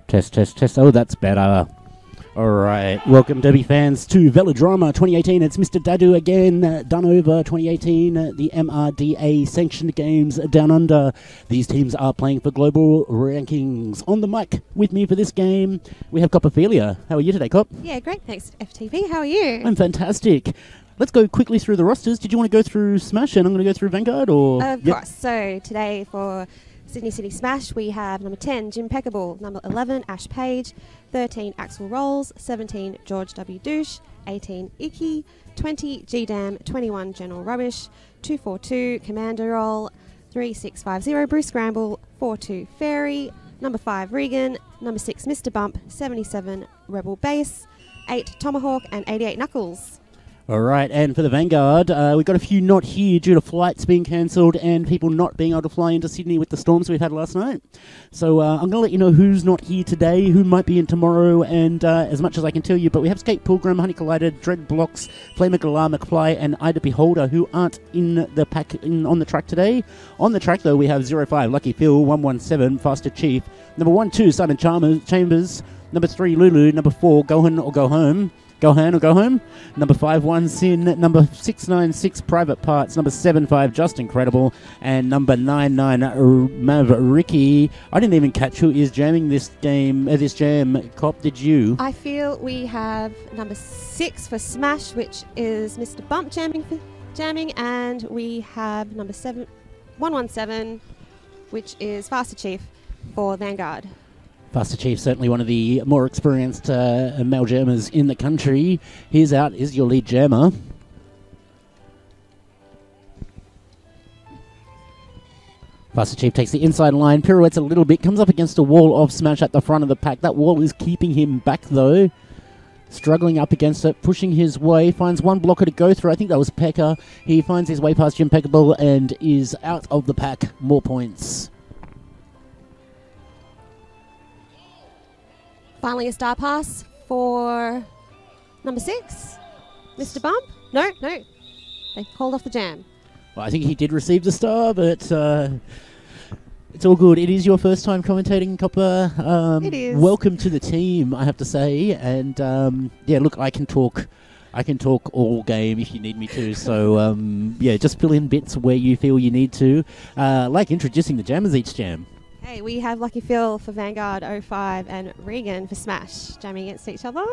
Test, test, test. Oh, that's better. All right. Welcome, Derby fans, to Velodrama 2018. It's Mr. Dadu again. Downunder 2018. The MRDA sanctioned games down under. These teams are playing for global rankings. On the mic with me for this game, we have Copophilia. How are you today, Cop? Yeah, great. Thanks, FTV. How are you? I'm fantastic. Let's go quickly through the rosters. Did you want to go through Smash and I'm going to go through Vanguard? Or Of course. So today for Sydney City Smash, we have number 10, Jim Peckable, number 11, Ash Page, 13, Axel Rolls, 17, George W. Douche, 18, Icky, 20, G-Dam, 21, General Rubbish, 242, Commander Roll, 3650, Bruce Scramble, 42, Fairy, number 5, Regan, number 6, Mr. Bump, 77, Rebel Base, 8, Tomahawk, and 88, Knuckles. All right, and for the Vanguard, we've got a few not here due to flights being cancelled and people not being able to fly into Sydney with the storms we've had last night. So I'm going to let you know who's not here today, who might be in tomorrow, and as much as I can tell you, but we have Skate Pilgrim, Honey Collider, Dread Blocks, Flame Galar, McFly, and Ida Beholder, who aren't in the pack on the track today. On the track, though, we have 05, Lucky Phil, 117, Faster Chief, number 12, Simon Chambers, number 3, Lulu, number 4, Gohan or Go Home. Gohan or Go Home. Number 51, Sin. Number 696, Private Parts. Number 75, Just Incredible. And number 99, Mav Ricky. I didn't even catch who is jamming this game, this jam. Cop, did you? I feel we have number 6 for Smash, which is Mr. Bump jamming, and we have number 117, which is Faster Chief for Vanguard. Faster Chief, certainly one of the more experienced male jammers in the country. Here's out is your lead jammer. Faster Chief takes the inside line, pirouettes a little bit, comes up against a wall of Smash at the front of the pack. That wall is keeping him back, though. Struggling up against it, pushing his way, finds one blocker to go through. I think that was Pekka. He finds his way past Jim Peckable and is out of the pack. More points. Finally, a star pass for number 6, Mr. Bump. No, they called off the jam. Well, I think he did receive the star, but it's all good. It is your first time commentating, Copper. It is. Welcome to the team, I have to say. And yeah, look, I can talk all game if you need me to. So yeah, just fill in bits where you feel you need to. Like introducing the jammers each jam. Hey, we have Lucky Phil for Vanguard 05 and Regan for Smash jamming against each other.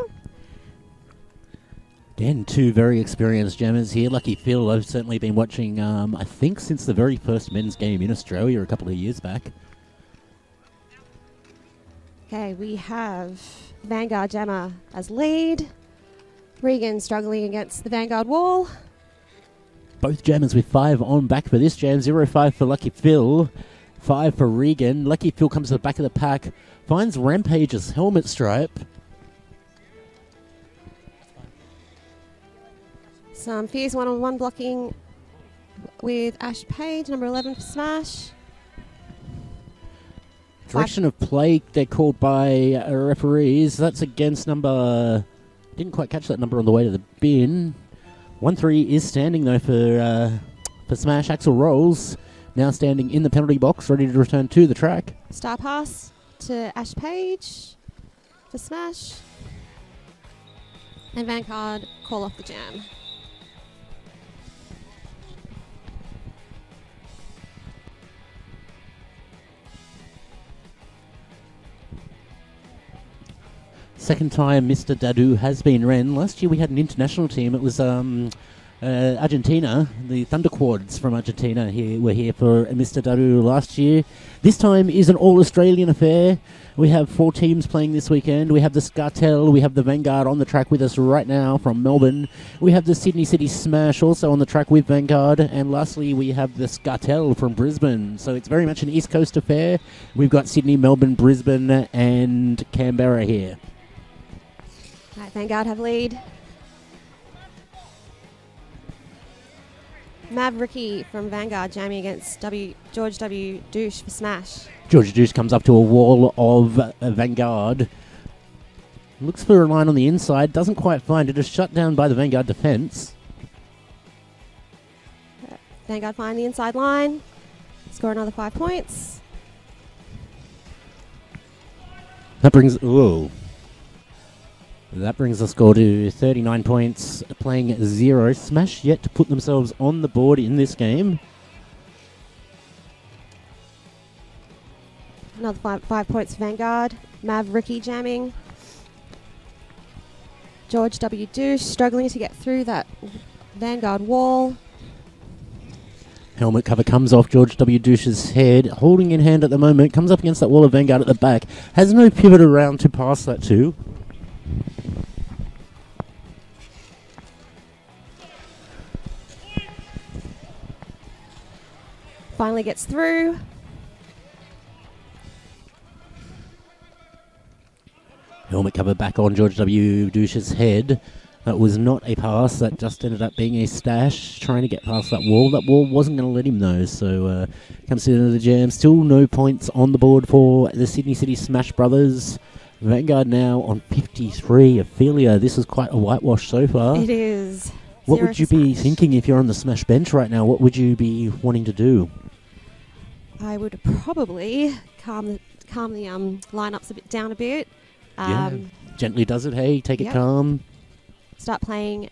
Again, two very experienced jammers here. Lucky Phil, I've certainly been watching, I think, since the very first men's game in Australia a couple of years back. Okay, we have Vanguard jammer as lead. Regan struggling against the Vanguard wall. Both jammers with 5 on back for this jam. 05 for Lucky Phil. 5 for Regan. Lucky Phil comes to the back of the pack. Finds Rampage's helmet stripe. Some fierce one-on-one blocking with Ash Page, number 11 for Smash. Direction of play, they're called by referees. That's against number... Didn't quite catch that number on the way to the bin. 1-3 is standing, though, for Smash. Axel Rolls. Now standing in the penalty box, ready to return to the track. Star pass to Ash Page for Smash. And Vanguard call off the jam. Second time Mr. Dadu has been ran. Last year we had an international team. It was Argentina. The Thunder Quads from Argentina were here for Mr. Dadu last year. This time is an all-Australian affair. We have 4 teams playing this weekend. We have the Scartel, we have the Vanguard on the track with us right now from Melbourne. We have the Sydney City Smash also on the track with Vanguard. And lastly, we have the Scartel from Brisbane. So it's very much an East Coast affair. We've got Sydney, Melbourne, Brisbane and Canberra here. All right, Vanguard have lead. Mav Ricky from Vanguard jamming against George W. Douche for Smash. George Douche comes up to a wall of Vanguard. Looks for a line on the inside. Doesn't quite find it. Is shut down by the Vanguard defense. Vanguard find the inside line. Score another 5 points. That brings the score to 39 points, playing 0. Smash yet to put themselves on the board in this game. Another 5 points for Vanguard. Mav Ricky jamming. George W. Douche struggling to get through that Vanguard wall. Helmet cover comes off George W. Douche's head, holding in hand at the moment, comes up against that wall of Vanguard at the back, has no pivot around to pass that to. Finally gets through. Helmet cover back on George W. Douche's head. That was not a pass. That just ended up being a stash, trying to get past that wall. That wall wasn't going to let him though, so comes to the end of the jam. Still no points on the board for the Sydney City Smash Brothers. Vanguard now on 53. Ophelia, this is quite a whitewash so far. It is. What would you be thinking if you're on the Smash bench right now? What would you be wanting to do? I would probably calm the lineups down a bit. Gently does it, hey, take Yep. it calm. Start playing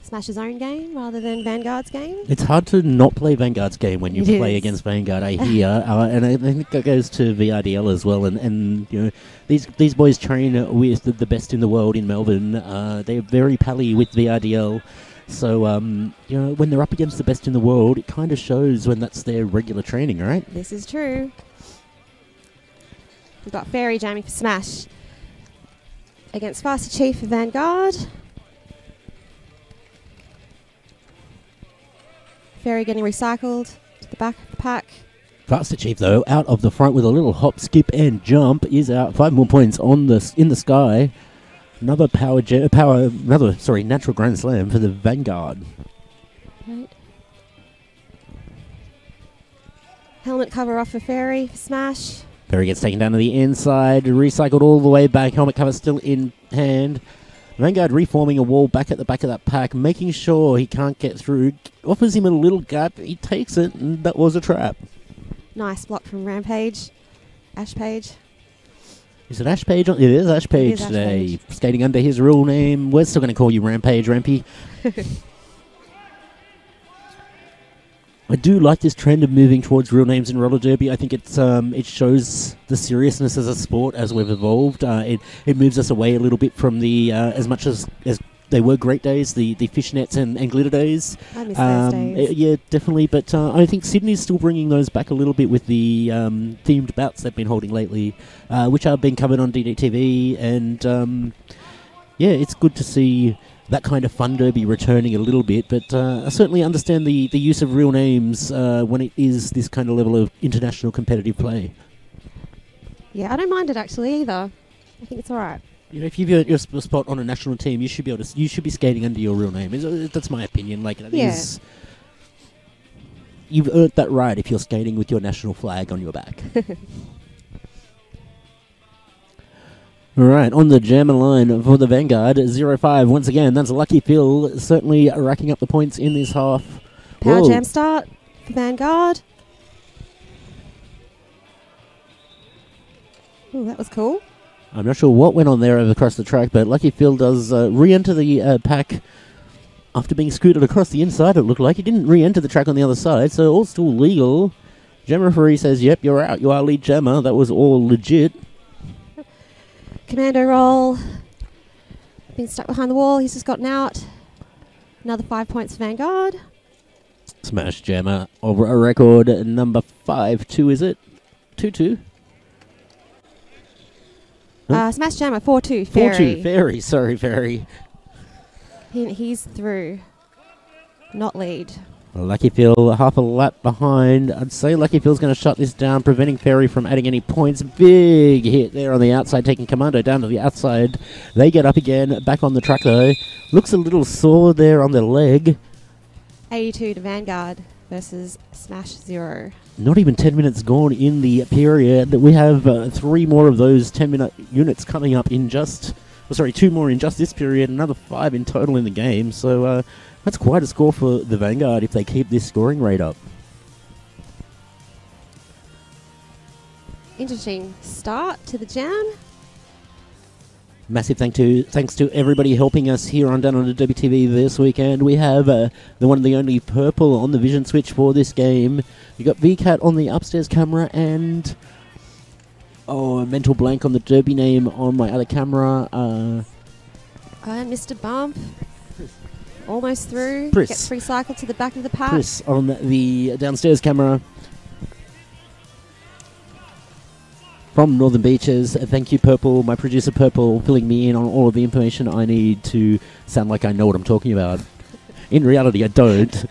Smash's own game rather than Vanguard's game. It's hard to not play Vanguard's game when you It play is. against Vanguard, I hear. And I think that goes to VRDL as well. And you know, these boys train with the best in the world in Melbourne. They're very pally with VRDL. So, you know, when they're up against the best in the world, it kind of shows when that's their regular training, right? This is true. We've got Fairy jamming for Smash against Faster Chief for Vanguard. Fairy getting recycled to the back of the pack. Faster Chief, though, out of the front with a little hop, skip, and jump, is out. 5 more points on in the sky. Another natural Grand Slam for the Vanguard. Right. Helmet cover off for Fairy for Smash. Fairy gets taken down to the inside, recycled all the way back. Helmet cover still in hand. Vanguard reforming a wall back at the back of that pack, making sure he can't get through. Offers him a little gap. He takes it, and that was a trap. Nice block from Rampage. Ash Page. Is it Ash Page? It is Ash Page today. Skating under his real name. We're still going to call you Rampage, Rampy. I do like this trend of moving towards real names in roller derby. I think it shows the seriousness as a sport as we've evolved. It moves us away a little bit from the as much as they were great days, the fishnets and glitter days. I miss those days. Yeah, definitely. But I think Sydney's still bringing those back a little bit with the themed bouts they've been holding lately, which are being covered on DDTV. And yeah, it's good to see that kind of fun derby returning a little bit, but I certainly understand the use of real names when it is this kind of level of international competitive play. Yeah, I don't mind it actually either. I think it's all right. You know, if you've got your spot on a national team, you should be skating under your real name. That's my opinion. Like, you've earned that right if you're skating with your national flag on your back. All right, on the jammer line for the Vanguard, 0-5. Once again, that's Lucky Phil, certainly racking up the points in this half. Power jam start for Vanguard. Oh, that was cool. I'm not sure what went on there across the track, but Lucky Phil does re-enter the pack after being scooted across the inside, it looked like. He didn't re-enter the track on the other side, so all still legal. Jam referee says, yep, you're out. You are lead jammer. That was all legit. Commando roll. Been stuck behind the wall. He's just gotten out. Another 5 points for Vanguard. Smash jammer over a record number 5-2, is it? 2-2? Huh? Smash jammer 4-2. Fairy. 4-2. Fairy. Sorry, Fairy. He's through. Not lead. Lucky Phil half a lap behind. I'd say Lucky Phil's going to shut this down, preventing Fairy from adding any points. Big hit there on the outside, taking Commando down to the outside. They get up again, back on the track though. Looks a little sore there on the leg. 82 to Vanguard versus Smash 0. Not even 10 minutes gone in the period. We have 3 more of those 10-minute units coming up in just... sorry, 2 more in just this period, another 5 in total in the game. So that's quite a score for the Vanguard if they keep this scoring rate up. Interesting start to the jam. Massive thanks to everybody helping us here on Downunder WTV this weekend. We have the one and the only purple on the vision switch for this game. You got VCAT on the upstairs camera and a mental blank on the derby name on my other camera. And Mr. Bump, almost through. Chris. Gets recycled to the back of the pack. Chris on the downstairs camera. From Northern Beaches, thank you Purple, my producer Purple, filling me in on all of the information I need to sound like I know what I'm talking about. In reality, I don't.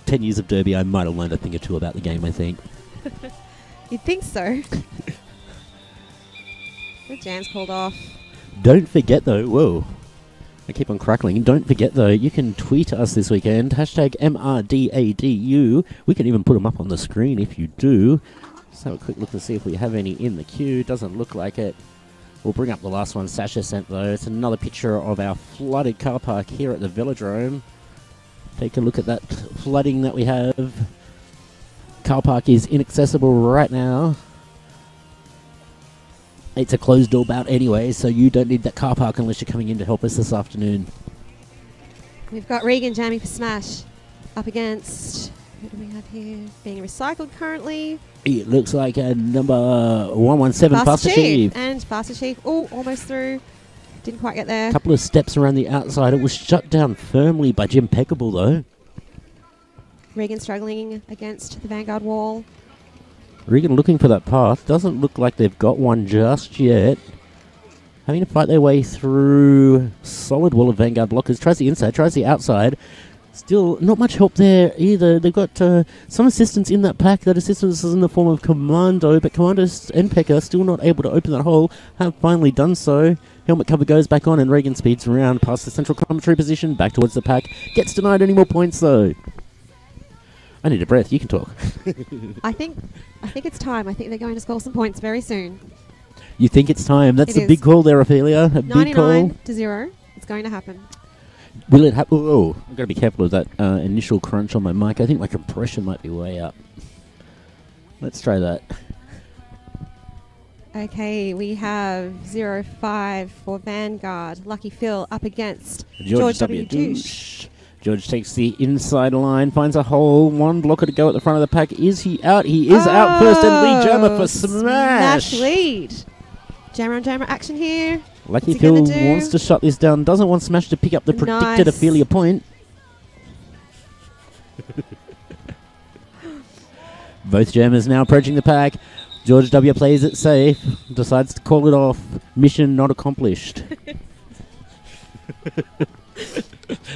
10 years of Derby, I might have learned a thing or two about the game, I think. You'd think so. The jam's called off. Don't forget though, whoa, I keep on crackling. Don't forget though, you can tweet us this weekend, hashtag MRDADU. We can even put them up on the screen if you do. Let's have a quick look to see if we have any in the queue. Doesn't look like it. We'll bring up the last one Sasha sent though. It's another picture of our flooded car park here at the Velodrome. Take a look at that flooding that we have. Car park is inaccessible right now. It's a closed door bout anyway, so you don't need that car park unless you're coming in to help us this afternoon. We've got Regan jamming for Smash up against, who do we have here? Being recycled currently. It looks like number 117, Faster Chief. And Faster Chief, almost through. Didn't quite get there. Couple of steps around the outside. It was shut down firmly by Jim Peckable though. Regan struggling against the Vanguard wall. Regan looking for that path. Doesn't look like they've got one just yet. Having to fight their way through solid wall of Vanguard blockers. Tries the inside, tries the outside. Still not much help there either. They've got some assistance in that pack. That assistance is in the form of Commando, but Commando and Pekka still not able to open that hole. Have finally done so. Helmet cover goes back on and Regan speeds around past the central commentary position, back towards the pack. Gets denied any more points though. I need a breath. You can talk. I think it's time. I think they're going to score some points very soon. You think it's time? That's It a big is. call there, Ophelia. A big call. 99-0. It's going to happen. Will it happen? Oh, I've got to be careful of that initial crunch on my mic. I think my compression might be way up. Let's try that. Okay, we have 0-5 for Vanguard. Lucky Phil up against George W. Douche. George takes the inside line, finds a hole, one blocker to go at the front of the pack. Is he out? He is out first, and Lee Jammer for smash. Lead. Jammer on jammer action here. Lucky Phil wants to shut this down, doesn't want Smash to pick up the predicted Ophelia point. Both jammers now approaching the pack. George W plays it safe, decides to call it off. Mission not accomplished.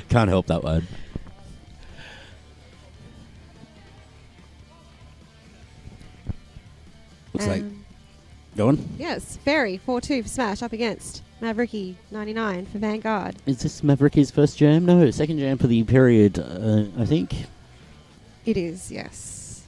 Can't help that one. Looks like... Go on. Yes, Ferry 4-2 for Smash up against Mavericky 99 for Vanguard. Is this Mavericky's first jam? No, second jam for the period, I think. It is, yes.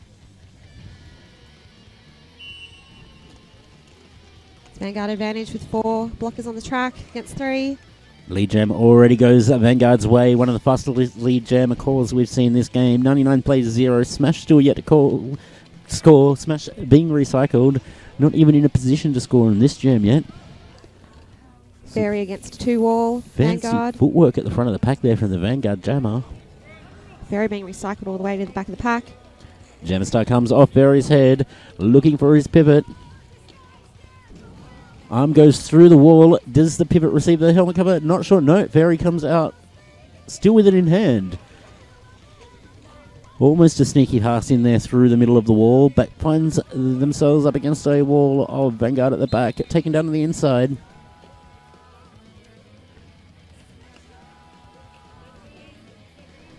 Vanguard advantage with 4 blockers on the track against 3. Lead jam already goes Vanguard's way. One of the fastest lead jammer calls we've seen this game. 99 plays 0. Smash still yet to score. Smash being recycled. Not even in a position to score in this jam yet. Ferry against 2 wall. Fancy Vanguard. Footwork at the front of the pack there from the Vanguard jammer. Ferry being recycled all the way to the back of the pack. Jammer Star comes off Ferry's head, looking for his pivot. Arm goes through the wall. Does the pivot receive the helmet cover? Not sure. No, Ferry comes out still with it in hand. Almost a sneaky pass in there through the middle of the wall, but finds themselves up against a wall of Vanguard at the back, taken down to the inside.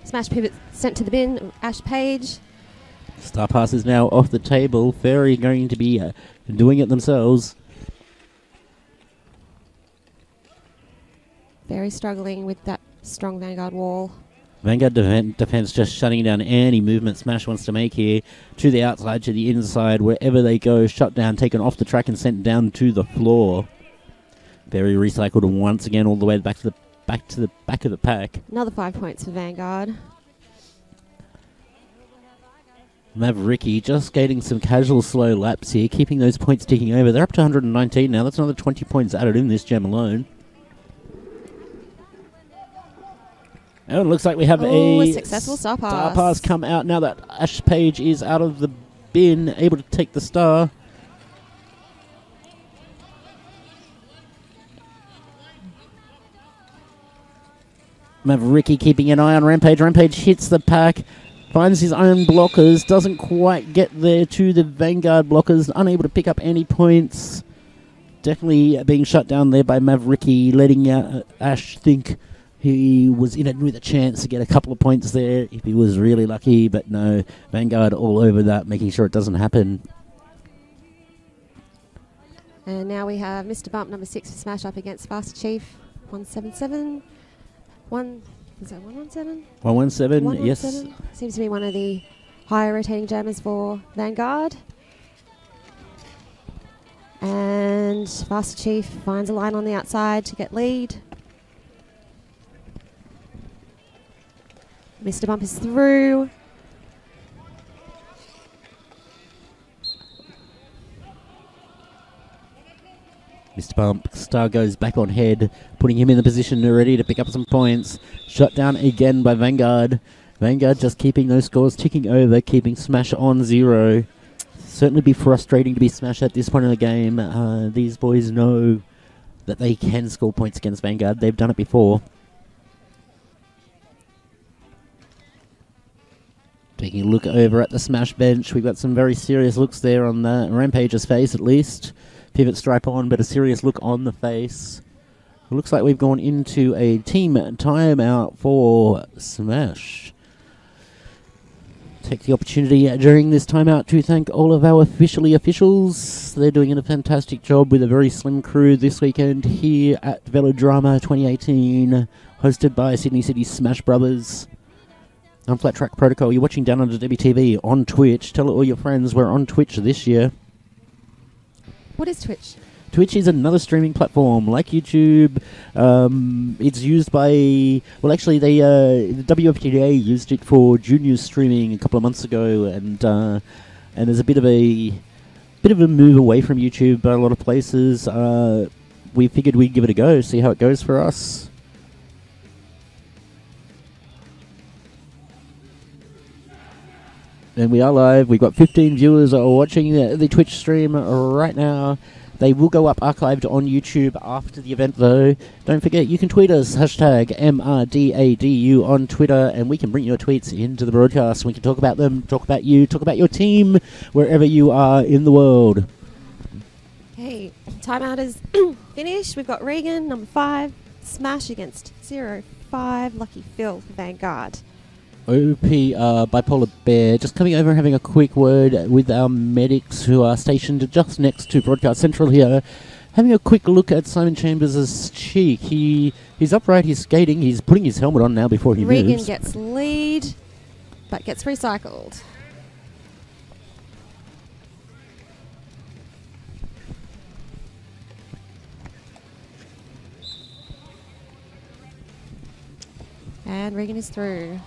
Smash pivot sent to the bin. Ash Page. Star pass is now off the table. Ferry going to be doing it themselves. Very struggling with that strong Vanguard wall. Vanguard defense just shutting down any movement Smash wants to make here. To the outside, to the inside, wherever they go, shut down, taken off the track and sent down to the floor. Very recycled once again all the way back to the back of the pack. Another 5 points for Vanguard. Mavericky just getting some casual slow laps here, keeping those points ticking over. They're up to 119 now. That's another 20 points added in this gem alone. Oh, it looks like we have a successful star pass. Star pass come out now that Ash Page is out of the bin, able to take the star. Mavericky keeping an eye on Rampage. Rampage hits the pack, finds his own blockers, doesn't quite get there to the Vanguard blockers, unable to pick up any points. Definitely being shut down there by Mavericky, letting Ash think he was in it with a chance to get a couple of points there if he was really lucky, but no, Vanguard all over that, making sure it doesn't happen. And now we have Mr. Bump, number 6 for Smash up against Fast Chief, 177. Is that 117? 117, yes. Seems to be one of the higher rotating jammers for Vanguard. And Fast Chief finds a line on the outside to get lead. Mr. Bump is through. Mr. Bump, star goes back on head, putting him in the position ready to pick up some points. Shut down again by Vanguard. Vanguard just keeping those scores ticking over, keeping Smash on 0. Certainly be frustrating to be Smash at this point in the game. These boys know that they can score points against Vanguard. They've done it before. Taking a look over at the Smash bench, we've got some very serious looks there on the Rampage's face at least. Pivot stripe on, but a serious look on the face. It looks like we've gone into a team timeout for Smash. Take the opportunity during this timeout to thank all of our officials. They're doing a fantastic job with a very slim crew this weekend here at Velodrama 2018, hosted by Sydney City Smash Brothers. I'm Flat Track Protocol. You're watching Downunder TV on Twitch. Tell all your friends we're on Twitch this year. What is Twitch? Twitch is another streaming platform like YouTube. It's used by, well, actually, the WFTDA used it for junior streaming a couple of months ago, and there's a bit of a move away from YouTube by a lot of places. We figured we'd give it a go, see how it goes for us. And we are live. We've got 15 viewers watching the Twitch stream right now. They will go up archived on YouTube after the event, though. Don't forget, you can tweet us, hashtag MRDADU on Twitter, and we can bring your tweets into the broadcast. We can talk about them, talk about you, talk about your team, wherever you are in the world. Okay, timeout is finished. We've got Regan, number 5, Smash against 05, Lucky Phil for Vanguard. OP Bipolar Bear, just coming over and having a quick word with our medics who are stationed just next to Broadcast Central here. Having a quick look at Simon Chambers' cheek. He's upright, he's skating, he's putting his helmet on now before he moves. Regan gets lead, but gets recycled. And Regan is through.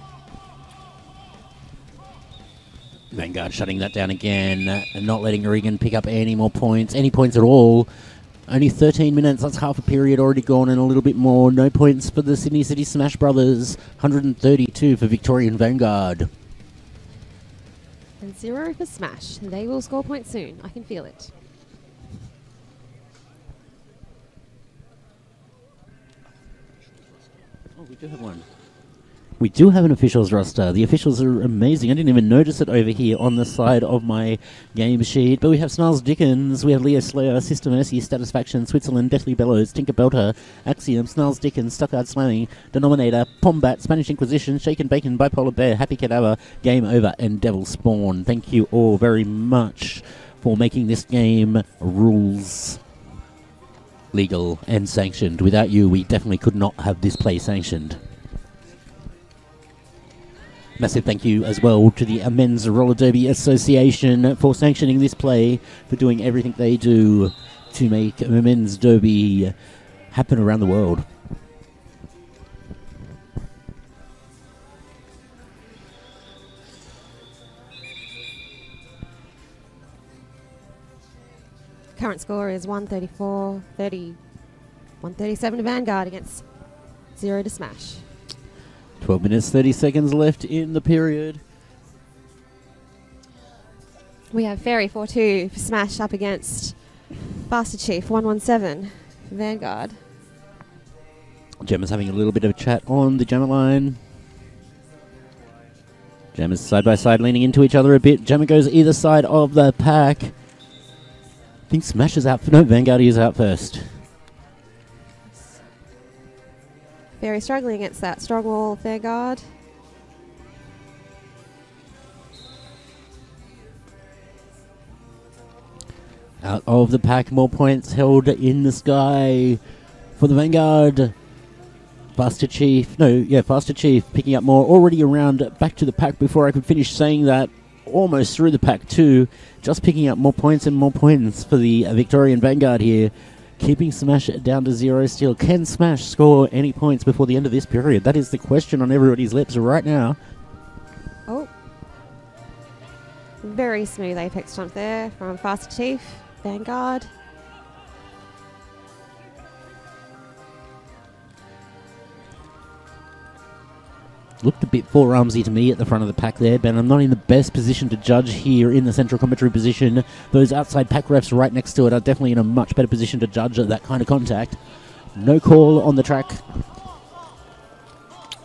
Vanguard shutting that down again and not letting Regan pick up any more points, any points at all. Only 13 minutes, that's half a period already gone and a little bit more. No points for the Sydney City Smash Brothers. 132 for Victorian Vanguard. And 0 for Smash. They will score points soon. I can feel it. Oh, we do have one. We do have an officials roster. The officials are amazing. I didn't even notice it over here on the side of my game sheet. But we have Snarls Dickens, we have Leo Slayer, Sister Mercy, Satisfaction, Switzerland, Deathly Bellows, Tinker Belter, Axiom, Snarls Dickens, Stockyard Slamming, Denominator, Pombat, Spanish Inquisition, Shaken Bacon, Bipolar Bear, Happy Cadaver, Game Over, and Devil Spawn. Thank you all very much for making this game rules legal and sanctioned. Without you, we definitely could not have this play sanctioned. Massive thank you as well to the Men's Roller Derby Association for sanctioning this play, for doing everything they do to make Men's Derby happen around the world. current score is 137 to Vanguard against 0 to Smash. 12 minutes, 30 seconds left in the period. We have Fairy 4-2 for Smash up against Faster Chief 117 for Vanguard. Gemma's having a little bit of a chat on the Gemma line. Gemma's side by side leaning into each other a bit. Gemma goes either side of the pack. I think Smash is out. No, Vanguard is out first. Very struggling against that strong wall of Vanguard. Out of the pack, more points held in the sky for the Vanguard. Faster Chief picking up more. Already around back to the pack before I could finish saying that. Almost through the pack too. Just picking up more points and more points for the Victorian Vanguard here. Keeping Smash down to 0 still. Can Smash score any points before the end of this period? That is the question on everybody's lips right now. Oh. Very smooth apex jump there from Faster Chief, Vanguard. Looked a bit four-armsy to me at the front of the pack there, but I'm not in the best position to judge here in the central commentary position. Those outside pack refs right next to it are definitely in a much better position to judge that kind of contact. No call on the track.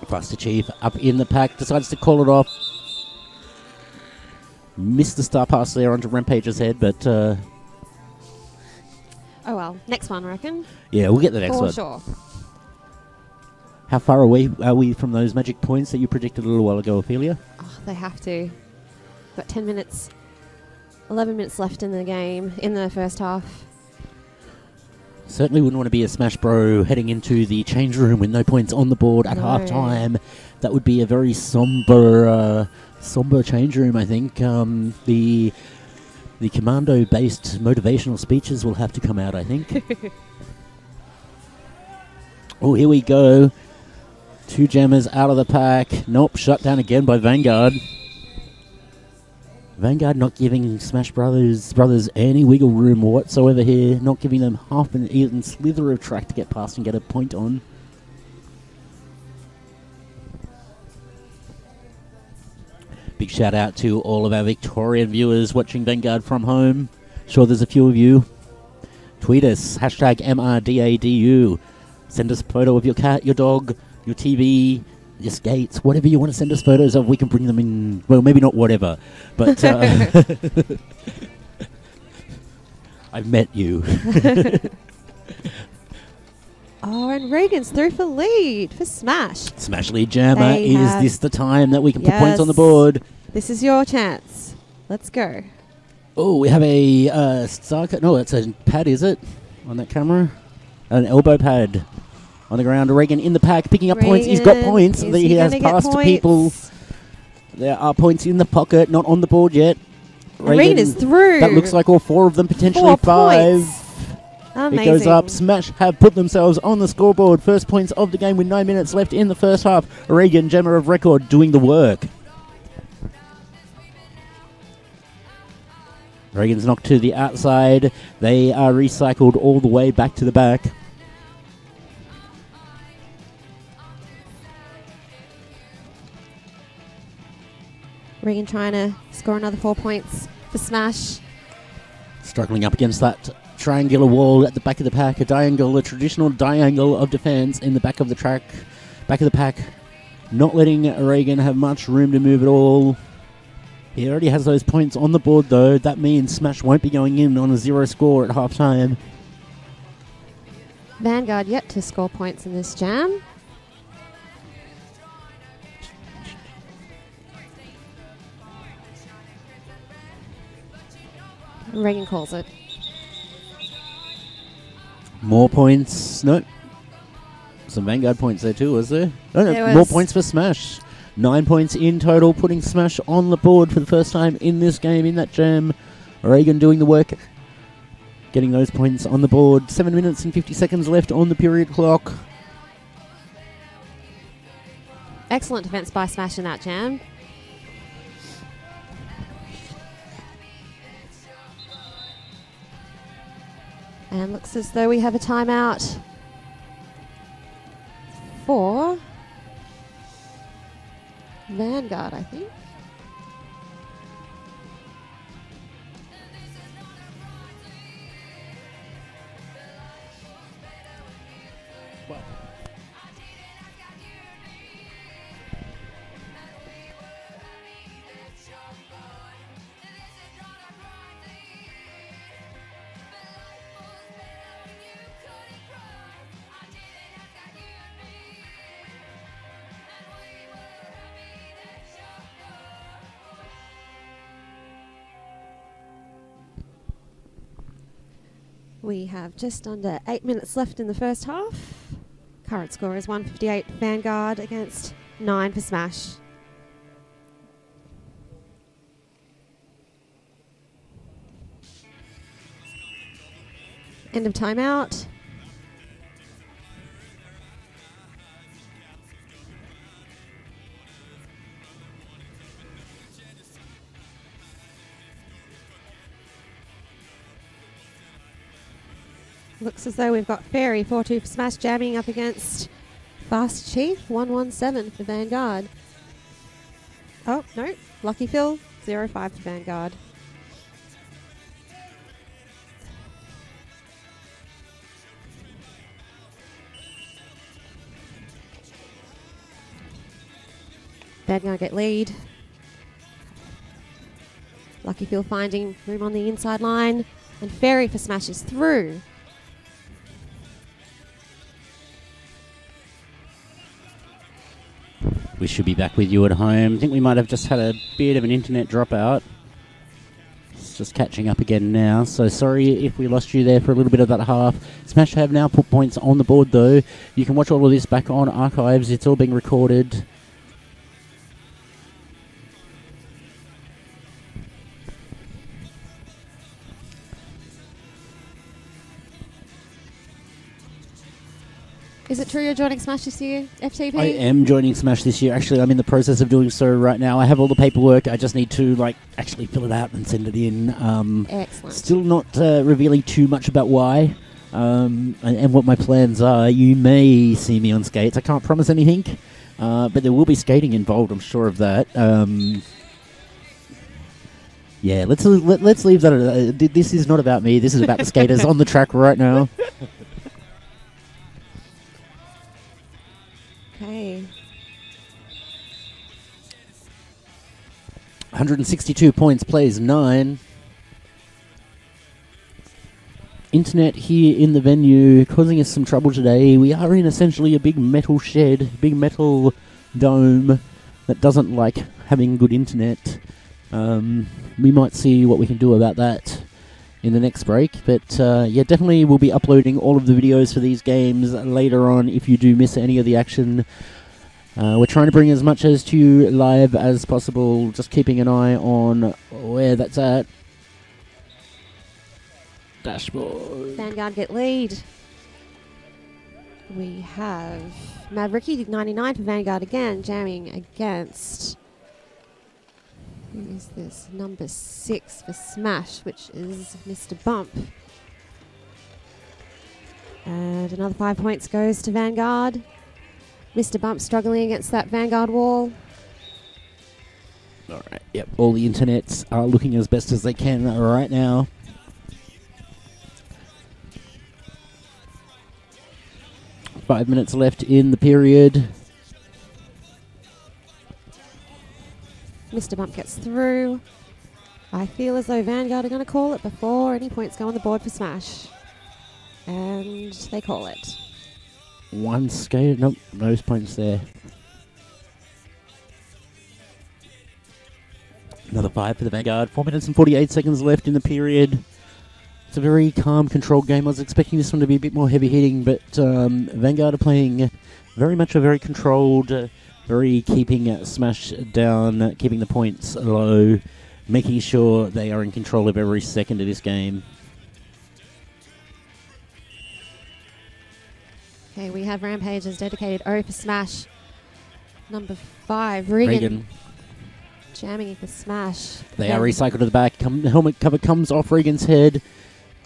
Faster Chief up in the pack, decides to call it off. Missed the star pass there onto Rampage's head, but... oh well, next one, I reckon. Yeah, we'll get the next one. For sure. How far away are we from those magic points that you predicted a little while ago, Ophelia? Oh, they have to. Got 10 minutes, 11 minutes left in the game, in the first half. Certainly wouldn't want to be a Smash Bro heading into the change room with no points on the board at half-time. That would be a very somber change room, I think. The commando-based motivational speeches will have to come out, I think. Oh, here we go. 2 jammers out of the pack. Nope, shut down again by Vanguard. Vanguard not giving Smash Brothers any wiggle room whatsoever here. Not giving them half an even slither of track to get past and get a point on. Big shout out to all of our Victorian viewers watching Vanguard from home. Sure there's a few of you. Tweet us, hashtag MRDADU. Send us a photo of your cat, your dog, your TV, your skates, whatever you want to send us photos of. We can bring them in. Well, maybe not whatever, but I've met you. Oh, and Regan's through for lead for Smash. Smash lead jammer. Is this the time that we can put points on the board? This is your chance. Let's go. Oh, we have a star. No, it's a pad, is it? On that camera? An elbow pad on the ground. Regan in the pack, picking up points. He's got points. He has passed people. There are points in the pocket, not on the board yet. Regan is through. That looks like all 4 of them, potentially 4 5. Points. Amazing. It goes up. Smash have put themselves on the scoreboard. First points of the game with 9 minutes left in the first half. Regan, jammer of record, doing the work. Regan's knocked to the outside. They are recycled all the way back to the back. Regan trying to score another 4 points for Smash. Struggling up against that triangular wall at the back of the pack. A traditional triangle of defense in the back of the track. Back of the pack. Not letting Regan have much room to move at all. He already has those points on the board, though. That means Smash won't be going in on a 0 score at half-time. Vanguard yet to score points in this jam. Regan calls it. More points. No. Some Vanguard points there, too, was there? No, more points for Smash. 9 points in total, putting Smash on the board for the first time in this game, in that jam. Regan doing the work, getting those points on the board. 7 minutes and 50 seconds left on the period clock. Excellent defense by Smash in that jam. And looks as though we have a timeout for Vanguard, I think. We have just under 8 minutes left in the first half. Current score is 158 Vanguard against 9 for Smash. End of timeout. Looks as though we've got Fairy 4-2 for Smash jamming up against Fast Chief 117 for Vanguard. Oh, no. Lucky Phil 0-5 for Vanguard. Vanguard get lead. Lucky Phil finding room on the inside line. And Fairy for Smash is through. We should be back with you at home. I think we might have just had a bit of an internet dropout. It's just catching up again now, so sorry if we lost you there for a little bit of that half. Smash have now put points on the board though. You can watch all of this back on archives. It's all being recorded. Is it true you're joining Smash this year, FTP? I am joining Smash this year. Actually, I'm in the process of doing so right now. I have all the paperwork. I just need to actually fill it out and send it in. Excellent. Still not revealing too much about why and what my plans are. You may see me on skates. I can't promise anything, but there will be skating involved. I'm sure of that. Yeah, let's leave that. This is not about me. This is about the skaters on the track right now. Okay. 162 points, plays 9. Internet here in the venue causing us some trouble today. We are in essentially a big metal shed, big metal dome that doesn't like having good internet. We might see what we can do about that in the next break, but yeah, definitely we'll be uploading all of the videos for these games later on if you do miss any of the action. We're trying to bring as much as to you live as possible, just keeping an eye on where that's at. Dashboard. Vanguard get lead. We have Mavericky 99 for Vanguard again, jamming against... Who is this? Number 6 for Smash, which is Mr. Bump. And another 5 points goes to Vanguard. Mr. Bump struggling against that Vanguard wall. Alright, yep, all the internets are looking as best as they can right now. Five minutes left in the period. Mr. Bump gets through. I feel as though Vanguard are going to call it before any points go on the board for Smash. And they call it. One skate. Nope, no points there. Another 5 for the Vanguard. 4 minutes and 48 seconds left in the period. It's a very calm, controlled game. I was expecting this one to be a bit more heavy-hitting, but Vanguard are playing very much a very controlled... very keeping Smash down, keeping the points low, making sure they are in control of every second of this game. Okay, we have Rampage as dedicated O for Smash. Number 5, Regan. Jamming for Smash. They are recycled to the back. Helmet cover comes off Regan's head.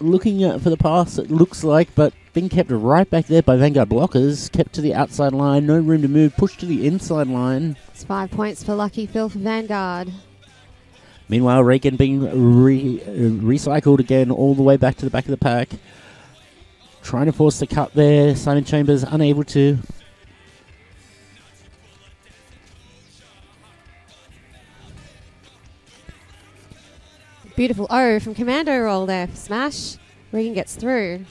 looking for the pass, it looks like, but being kept right back there by Vanguard blockers. Kept to the outside line, no room to move, pushed to the inside line. It's 5 points for Lucky Phil for Vanguard. Meanwhile, Reagan being recycled again all the way back to the back of the pack. Trying to force the cut there. Simon Chambers unable to. Beautiful O from Commando roll there for Smash. Regan gets through.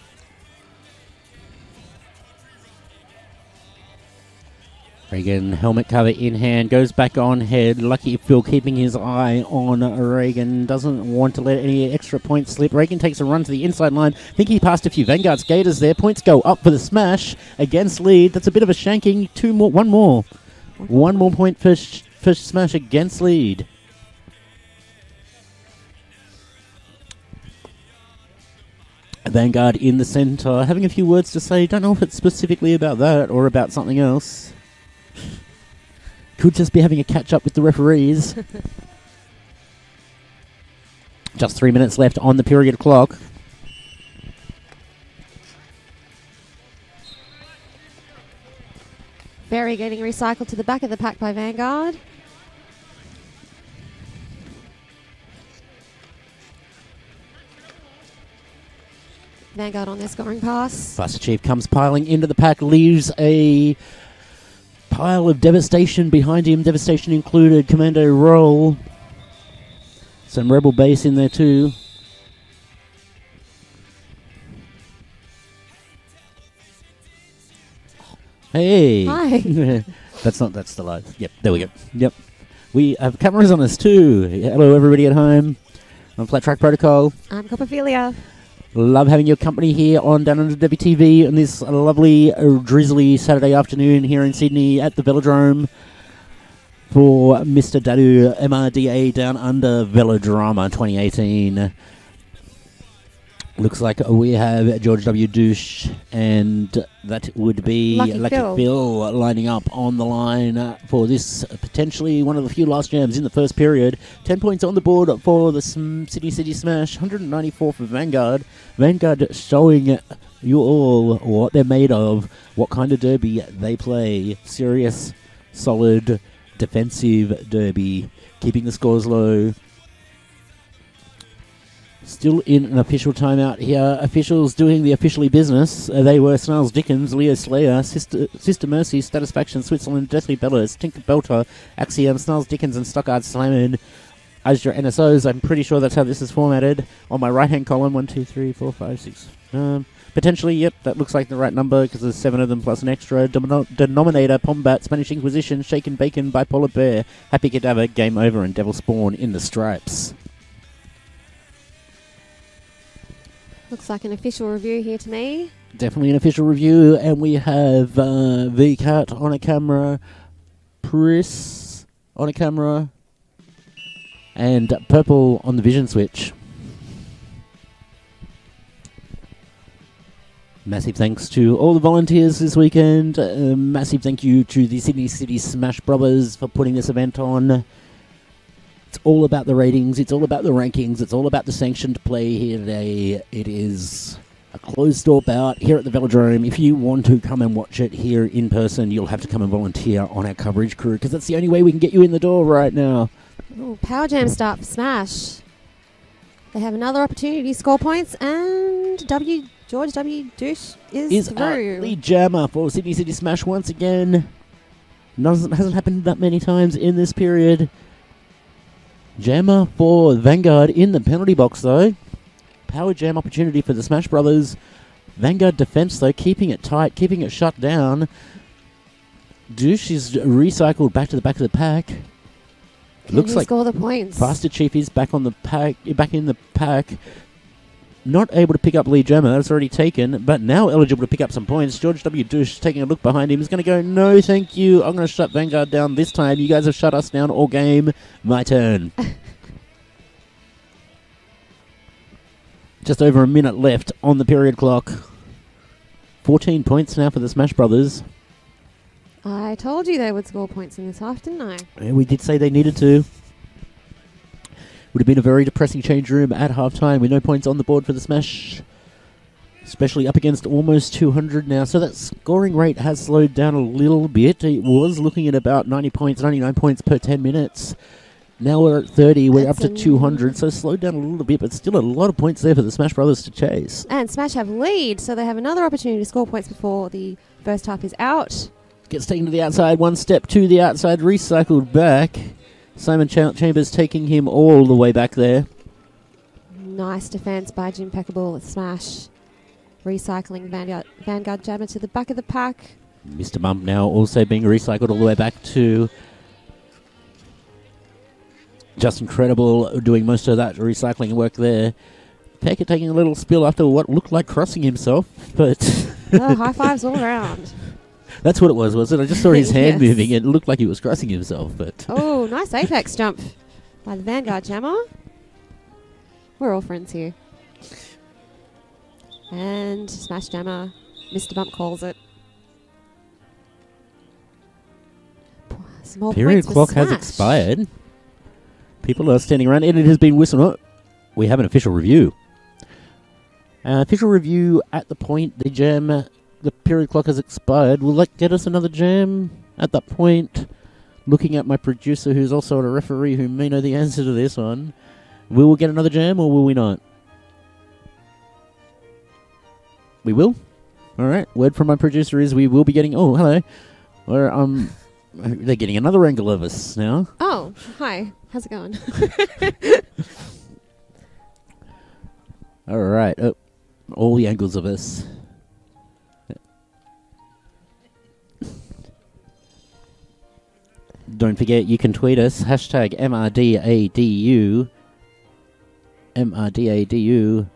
Reagan, helmet cover in hand, goes back on head. Lucky Phil keeping his eye on Reagan. Doesn't want to let any extra points slip. Reagan takes a run to the inside line. Think he passed a few Vanguard skaters there. Points go up for the Smash against lead. That's a bit of a shanking. One more. One more point for Smash against lead. Vanguard in the centre, having a few words to say. Don't know if it's specifically about that or about something else. Could just be having a catch-up with the referees. Just 3 minutes left on the period clock. Berry getting recycled to the back of the pack by Vanguard. Vanguard on their scoring pass. Buster Chief comes piling into the pack, leaves a pile of devastation behind him. Devastation included Commando Roll. Some Rebel Base in there too. Hey! Hi! That's the live. Yep, there we go. Yep. We have cameras on us too. Hello everybody at home. I'm Flat Track Protocol. I'm Copperphilia. Love having your company here on Downunder WTV on this lovely, drizzly Saturday afternoon here in Sydney at the Velodrome for Mr. Dadu MRDA Downunder Velodrama 2018. Looks like we have George W. Douche, and that would be Lucky Phil lining up on the line for this potentially one of the few last jams in the first period. 10 points on the board for the City Smash, 194 for Vanguard. Vanguard showing you all what they're made of, what kind of derby they play. Serious, solid, defensive derby, keeping the scores low. Still in an official timeout here. Officials doing the officially business. They were Snarls Dickens, Leo Slayer, Sister Mercy, Satisfaction, Switzerland, Deathly Bellas, Tinker Belter, Axiom, Snarls Dickens, and Stockard Slamon as your NSOs. I'm pretty sure that's how this is formatted. On my right hand column, 1, 2, 3, 4, 5, 6. Potentially, yep, that looks like the right number because there's 7 of them plus an extra. Denominator, Pombat, Spanish Inquisition, Shaken Bacon, Bipolar Bear, Happy Cadaver, Game Over, and Devil Spawn in the stripes. Looks like an official review here to me. Definitely an official review, and we have V-Cat on a camera, Pris on a camera, and Purple on the vision switch. Massive thanks to all the volunteers this weekend. Massive thank you to the Sydney City Smash Brothers for putting this event on. It's all about the ratings, it's all about the rankings, it's all about the sanctioned play here today. It is a closed-door bout here at the Velodrome. If you want to come and watch it here in person, you'll have to come and volunteer on our coverage crew, because that's the only way we can get you in the door right now. Ooh, Power Jam start for Smash. They have another opportunity to score points, and George W. Douche is through. Lead jammer for Sydney City Smash once again. Hasn't happened that many times in this period. Jammer for Vanguard in the penalty box though. Power jam opportunity for the Smash Brothers. Vanguard defense though, keeping it tight, keeping it shut down. Douche is recycled back to the back of the pack. Looks like score the points. Faster Chief is back on the pack, back in the pack. Not able to pick up lead jammer, that's already taken, but now eligible to pick up some points. George W. Douche taking a look behind him. He's going to go, no thank you, I'm going to shut Vanguard down this time. You guys have shut us down all game. My turn. Just over a minute left on the period clock. 14 points now for the Smash Brothers. I told you they would score points in this half, didn't I? Yeah, we did say they needed to. Would have been a very depressing change room at halftime with no points on the board for the Smash. Especially up against almost 200 now. So that scoring rate has slowed down a little bit. It was looking at about 90 points, 99 points per 10 minutes. Now we're at 30. We're up to 200. So slowed down a little bit, but still a lot of points there for the Smash Brothers to chase. And Smash have lead, so they have another opportunity to score points before the first half is out. Gets taken to the outside. One step to the outside. Recycled back. Simon Chambers taking him all the way back there. Nice defense by Jim Peckable with Smash. Recycling Vanguard Jammer to the back of the pack. Mr. Bump now also being recycled all the way back to Just Incredible, doing most of that recycling work there. Pekka taking a little spill after what looked like crossing himself, but... High fives all around. That's what it was, wasn't it? I just saw his hand Yes. moving. It looked like he was crossing himself, but... Oh, nice apex jump by the Vanguard Jammer. We're all friends here. And Smash Jammer, Mr. Bump calls it. Some more Period points for clock has Smash. expired. People are standing around, and it has been whistled. Oh, we have an official review. Official review at the point. The jam, the period clock has expired. Will that get us another jam at that point? Looking at my producer, who's also a referee, who may know the answer to this one. Will we get another jam, or will we not? We will? Alright, word from my producer is we will be getting... Oh, hello. They're getting another angle of us now. Oh, hi. How's it going? Alright, all the angles of us. Don't forget, you can tweet us, hashtag MRDADU. MRDADU.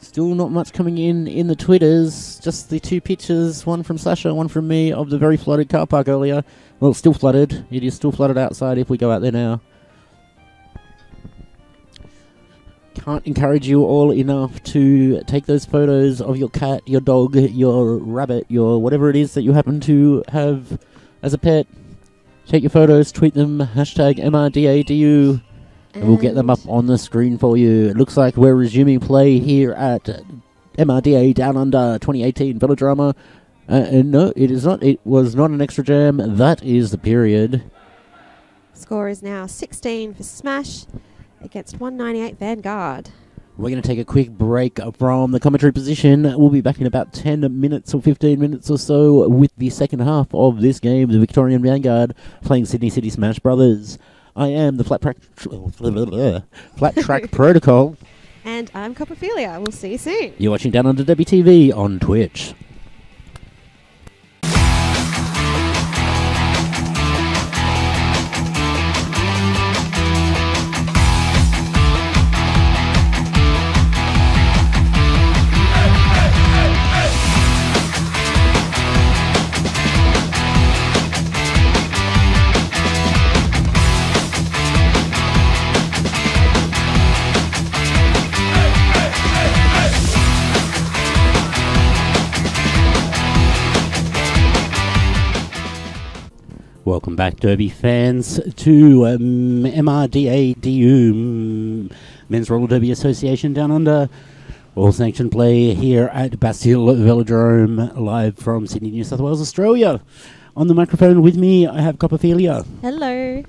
Still not much coming in the Twitters. Just the two pictures, one from Sasha, one from me, of the very flooded car park earlier. Well, it's still flooded. It is still flooded outside if we go out there now. Can't encourage you all enough to take those photos of your cat, your dog, your rabbit, your whatever it is that you happen to have as a pet. Take your photos, tweet them, hashtag MRDADU. And we'll get them up on the screen for you. It looks like we're resuming play here at MRDA Downunder 2018 Velodrama. No, it is not. It was not an extra jam. That is the period. Score is now 16 for Smash against 198 Vanguard. We're going to take a quick break from the commentary position. We'll be back in about 10 minutes or 15 minutes or so with the second half of this game, the Victorian Vanguard playing Sydney City Smash Brothers. I am the Flat Track Protocol. And I'm Coprophilia. We'll see you soon. You're watching Downunder WTV on Twitch. Welcome back, Derby fans, to MRDADU, Men's Roller Derby Association Down Under. All sanctioned play here at Bastille Velodrome, live from Sydney, New South Wales, Australia. On the microphone with me, I have Coprophilia. Hello.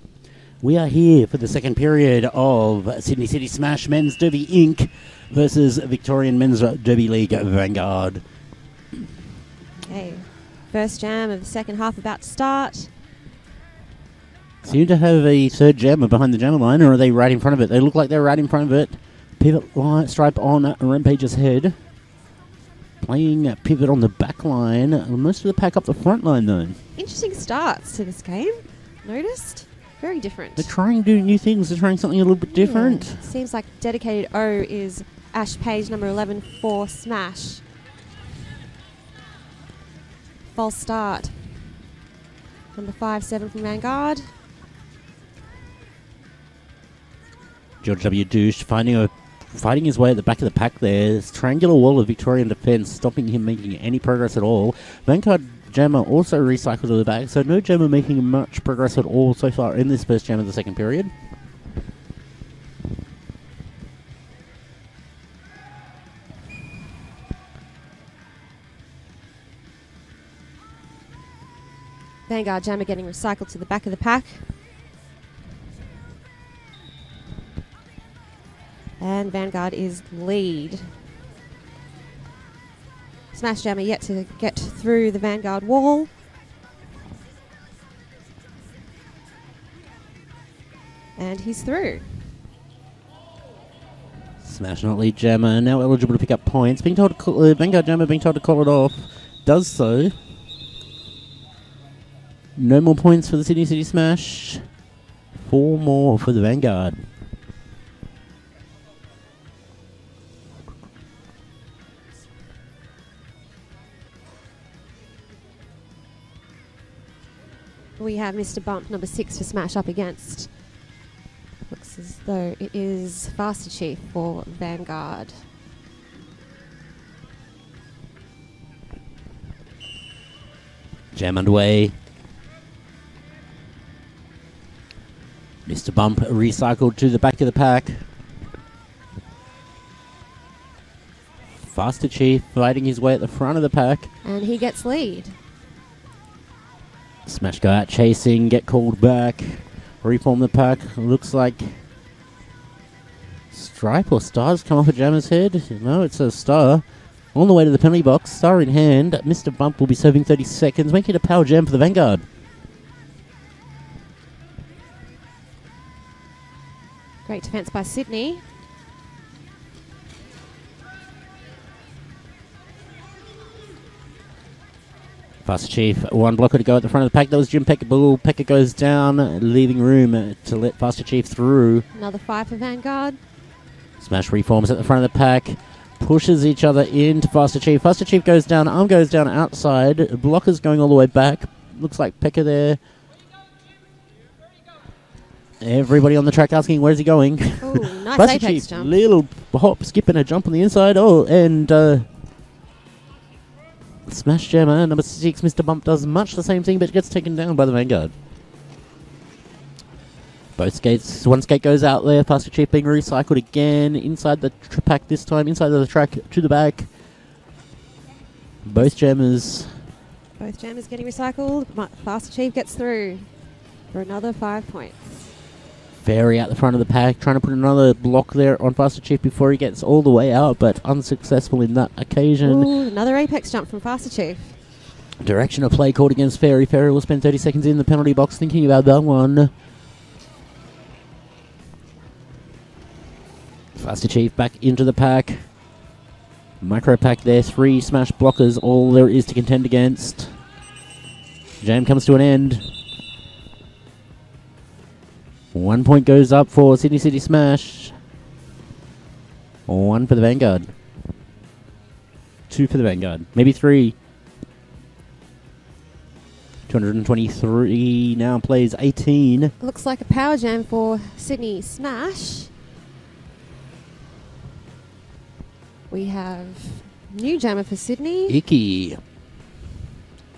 We are here for the second period of Sydney City Smash Men's Derby Inc. versus Victorian Men's Derby League Vanguard. Okay. First jam of the second half about to start. Seem to have a third jammer behind the jammer line, or are they right in front of it? They look like they're right in front of it. Pivot line, stripe on Rampage's head. Playing a pivot on the back line. Most of the pack up the front line, though. Interesting starts to this game. Noticed? Very different. They're trying to do new things. They're trying something a little bit different. Yeah. Seems like dedicated O is Ash Page number 11 for Smash. False start. Number 5-7 from Vanguard. George W. Douche fighting his way at the back of the pack there. This triangular wall of Victorian defence, stopping him making any progress at all. Vanguard jammer also recycled to the back, so no jammer making much progress at all so far in this first jam of the second period. Vanguard Jammer getting recycled to the back of the pack. And Vanguard is lead. Smash Jammer yet to get through the Vanguard wall. And he's through. Smash not lead Jammer, now eligible to pick up points. Being told to call, Vanguard Jammer being told to call it off. Does so. No more points for the Sydney City Smash. 4 more for the Vanguard. We have Mr. Bump, number 6 for Smash up against. Looks as though it is Faster Chief for Vanguard. Jam underway. Mr. Bump recycled to the back of the pack. Faster Chief fighting his way at the front of the pack. And he gets lead. Smash go out chasing, get called back. Reform the pack. Looks like Stripe or Star's come off a Jammer's head. No, it's a Star. On the way to the penalty box, Star in hand. Mr. Bump will be serving 30 seconds, making it a power jam for the Vanguard. Great defense by Sydney. Faster Chief, one blocker to go at the front of the pack. That was Jim Peckerbull. Pecker goes down, leaving room to let Faster Chief through. Another 5 for Vanguard. Smash reforms at the front of the pack. Pushes each other into Faster Chief. Faster Chief goes down, arm goes down outside. Blockers going all the way back. Looks like Pecker there. Everybody on the track asking where's he going. Oh, nice Faster apex Chief, jump. little hop, skip and a jump on the inside. Oh, and Smash Jammer, number 6, Mr. Bump, does much the same thing, but gets taken down by the Vanguard. Both skates, one skate goes out there, Faster Chief being recycled again, inside the pack this time, inside of the track, to the back. Both Jammers. Both Jammers getting recycled. Faster Chief gets through for another 5 points. Fairy out the front of the pack, trying to put another block there on Faster Chief before he gets all the way out, but unsuccessful in that occasion. Ooh, another apex jump from Faster Chief. Direction of play called against Fairy. Fairy will spend 30 seconds in the penalty box thinking about that one. Faster Chief back into the pack. Micro pack there, 3 smash blockers, all there is to contend against. Jam comes to an end. 1 point goes up for Sydney City Smash. 1 for the Vanguard. 2 for the Vanguard. Maybe 3. 223 now plays 18. Looks like a power jam for Sydney Smash. We have new jammer for Sydney. Icky.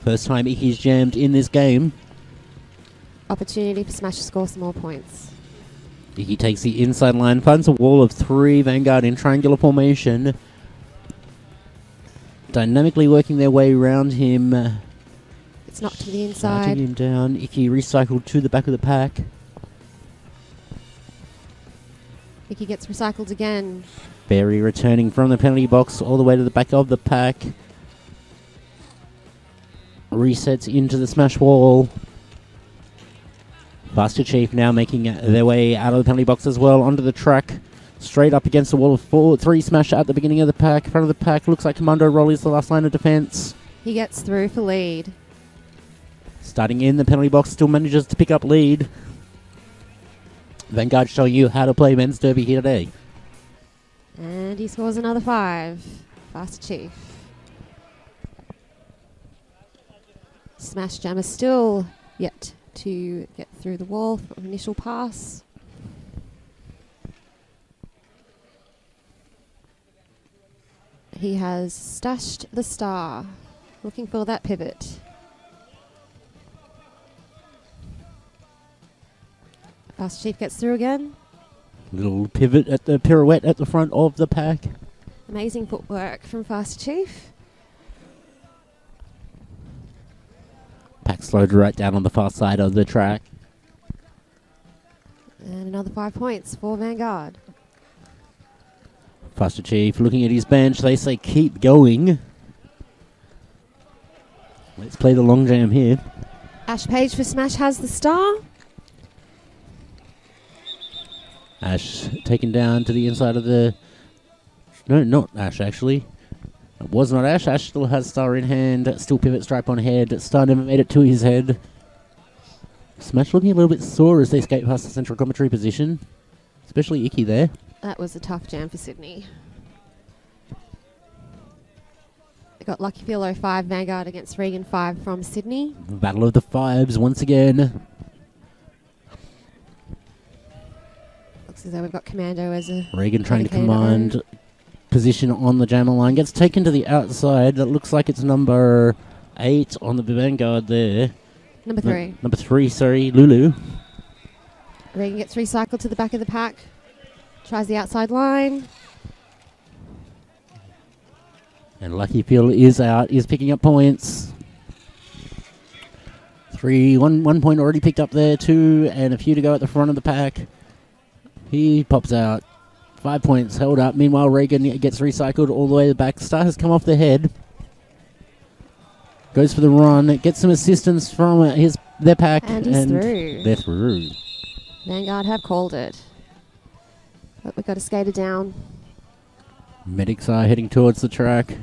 First time Icky's jammed in this game. Opportunity for Smash to score some more points. Icky takes the inside line, finds a wall of 3, Vanguard in triangular formation. Dynamically working their way around him. It's knocked to the inside. Shouting him down. Icky recycled to the back of the pack. Icky gets recycled again. Barry returning from the penalty box all the way to the back of the pack. Resets into the smash wall. Faster Chief now making their way out of the penalty box as well, onto the track. Straight up against the wall of 3 smash at the beginning of the pack. Front of the pack looks like Commando Roll is the last line of defense. He gets through for lead. Starting in the penalty box, still manages to pick up lead. Vanguard showing you how to play men's derby here today. And he scores another 5. Faster Chief. Smash Jammer still yet to get through the wall from initial pass. He has stashed the star, looking for that pivot. Faster Chief gets through again. Little pivot at the pirouette at the front of the pack. Amazing footwork from Faster Chief. Pack slowed right down on the far side of the track. And another 5 points for Vanguard. Faster Chief looking at his bench. They say keep going. Let's play the long jam here. Ash Page for Smash has the star. Ash taken down to the inside of the... No, not Ash, actually. It was not Ash. Ash still has star in hand. Still pivot stripe on head. Star never made it to his head. Smash looking a little bit sore as they skate past the central commentary position. Especially Icky there. That was a tough jam for Sydney. They got Lucky Phil 05 Vanguard against Regan 5 from Sydney. Battle of the Fives once again. Looks as though we've got Commando as a... Regan trying to dedicated command position on the jammer line. Gets taken to the outside. That looks like it's number 8 on the Vanguard there. Number 3. Number 3, sorry, Lulu. Regan gets recycled to the back of the pack. Tries the outside line. And Lucky Phil is out, is picking up points. 1 point already picked up there, 2, and a few to go at the front of the pack. He pops out. 5 points held up. Meanwhile, Regan gets recycled all the way to the back. Star has come off the head. Goes for the run. Gets some assistance from their pack. And he's through. They're through. Vanguard have called it. But we've got a skater down. Medics are heading towards the track.